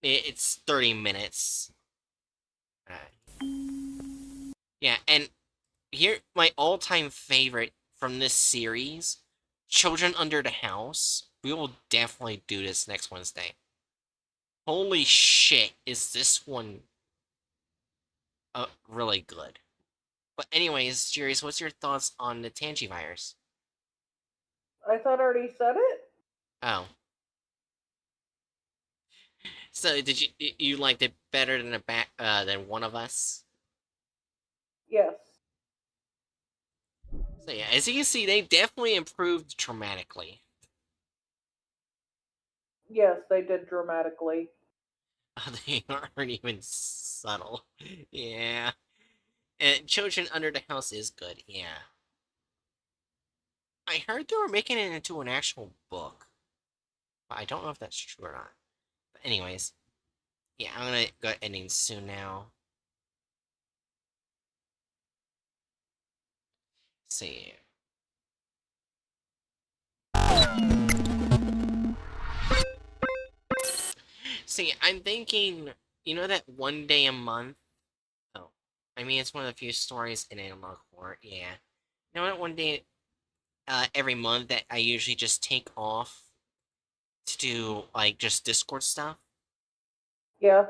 it's 30 minutes. Yeah, and here, my all-time favorite from this series, Children Under the House. We will definitely do this next Wednesday. Holy shit, is this one really good. But anyways, Jurius, what's your thoughts on the Tangivirus? I thought I already said it. Oh. So did you liked it better than One of Us? Yes. So yeah, as you can see, they definitely improved dramatically. Yes, they did dramatically. They aren't even subtle. Yeah. And Children Under the House is good, yeah. I heard they were making it into an actual book. But I don't know if that's true or not. But anyways, yeah, I'm gonna go ending soon now. See. See, I'm thinking, you know that one day a month? Oh. I mean, it's one of the few stories in Analog Horror, yeah. You know what, one day, every month that I usually just take off to do, like, just Discord stuff? Yeah.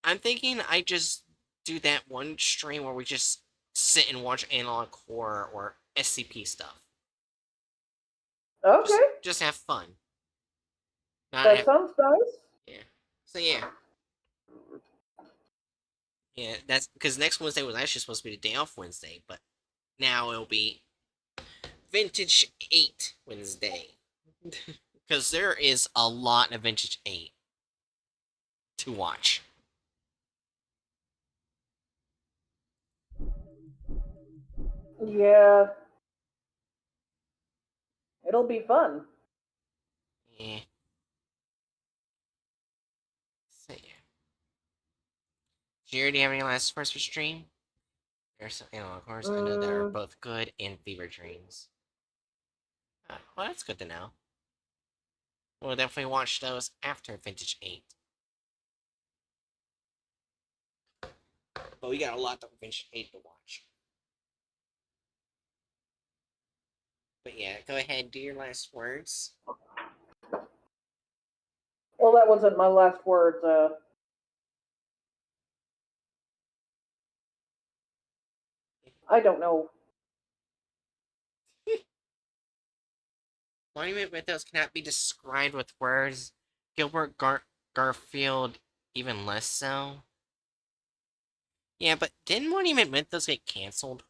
I'm thinking I just do that one stream where we just sit and watch Analog Horror or SCP stuff. Okay. Just have fun. That sounds nice. Yeah. So yeah. Yeah, that's because next Wednesday was actually supposed to be the day off Wednesday, but now it'll be Vintage 8 Wednesday. Because there is a lot of Vintage 8 to watch. Yeah. It'll be fun. Yeah. So yeah. Do you already have any last words for stream? There's some analog horrors I know that are both good and fever dreams. Well, that's good to know. We'll definitely watch those after Vintage 8. But we got a lot of Vintage 8 to watch. But yeah, go ahead, do your last words. Well, that wasn't my last words. I don't know. Monument Mythos cannot be described with words. Gilbert Garfield even less so. Yeah, but didn't Monument Mythos get cancelled?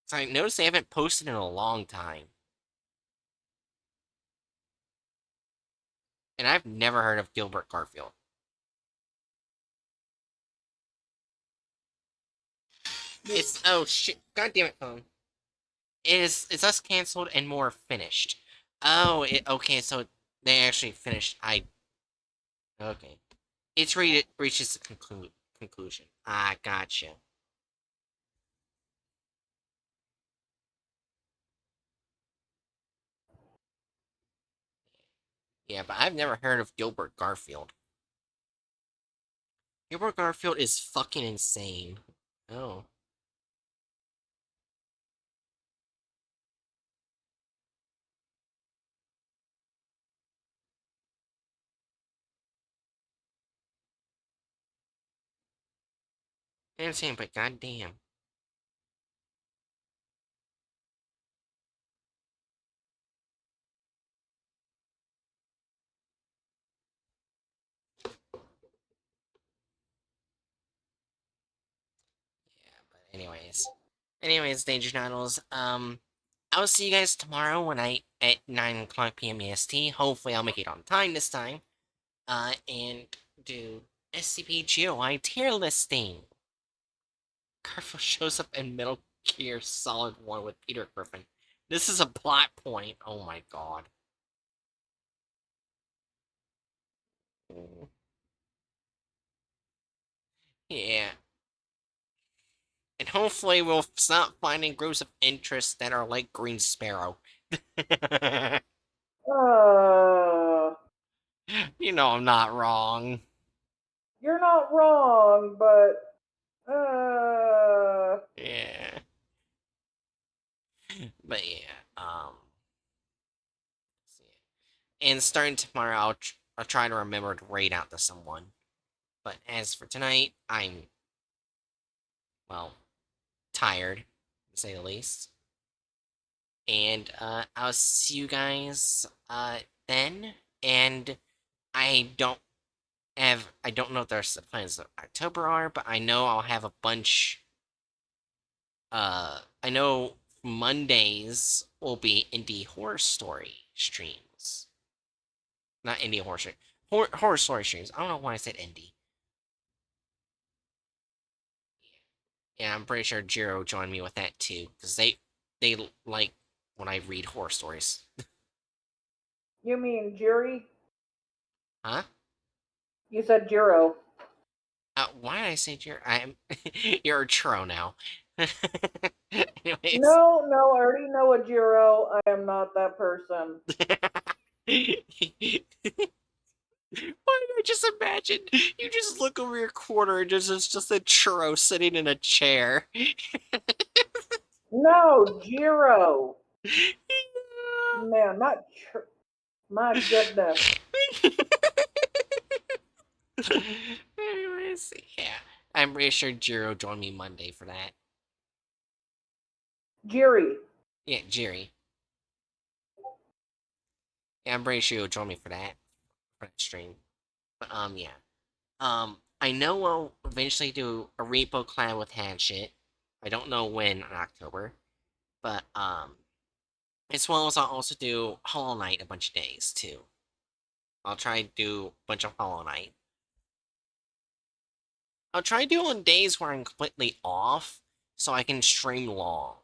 So I noticed they haven't posted in a long time. And I've never heard of Gilbert Garfield. It's oh shit, god damn it, phone. It's less cancelled and more finished. Oh, okay, so they actually finished. Okay, it's reaches the conclusion. Ah, gotcha. Yeah, but I've never heard of Gilbert Garfield. Gilbert Garfield is fucking insane. Oh. Insane, but goddamn. Anyways, Danger Noodles, I'll see you guys tomorrow at 9 o'clock p.m. EST. Hopefully I'll make it on time this time. And do SCP-GOI tier listing. Garfield shows up in Metal Gear Solid 1 with Peter Griffin. This is a plot point. Oh my god. Yeah. And hopefully we'll stop finding groups of interest that are like Green Sparrow. You know I'm not wrong. You're not wrong, but Yeah. But yeah, and starting tomorrow, I'll try to remember to raid out to someone. But as for tonight, I'm, well, tired, to say the least. And I'll see you guys then. And I don't I don't know what their plans of October are, but I know I'll have a bunch. I know Mondays will be indie horror story streams. Not indie horror story. Horror story streams. I don't know why I said indie. Yeah, I'm pretty sure Jiro joined me with that too, because they like when I read horror stories. You mean Jiri? Huh? You said Jiro. Why did I say Jiro? You're a churro now. Anyways. No, I already know a Jiro. I am not that person. Why did I just imagine you just look over your corner and it's just a churro sitting in a chair? No, Jiro. Man, not my goodness. Anyways, yeah. I'm pretty sure Jiro joined me Monday for that. Jiri. Yeah, Jerry. Yeah, I'm pretty sure you'll join me for that stream. But yeah. I know we'll eventually do a repo collab with Hatchet. I don't know when in October, but as well as I'll also do Hollow Knight a bunch of days too. I'll try to do a bunch of Hollow Knight. I'll try to do on days where I'm completely off, so I can stream long.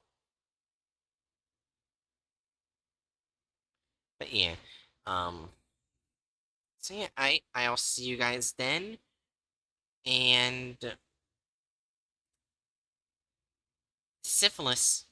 But yeah, so yeah, I'll see you guys then, and syphilis.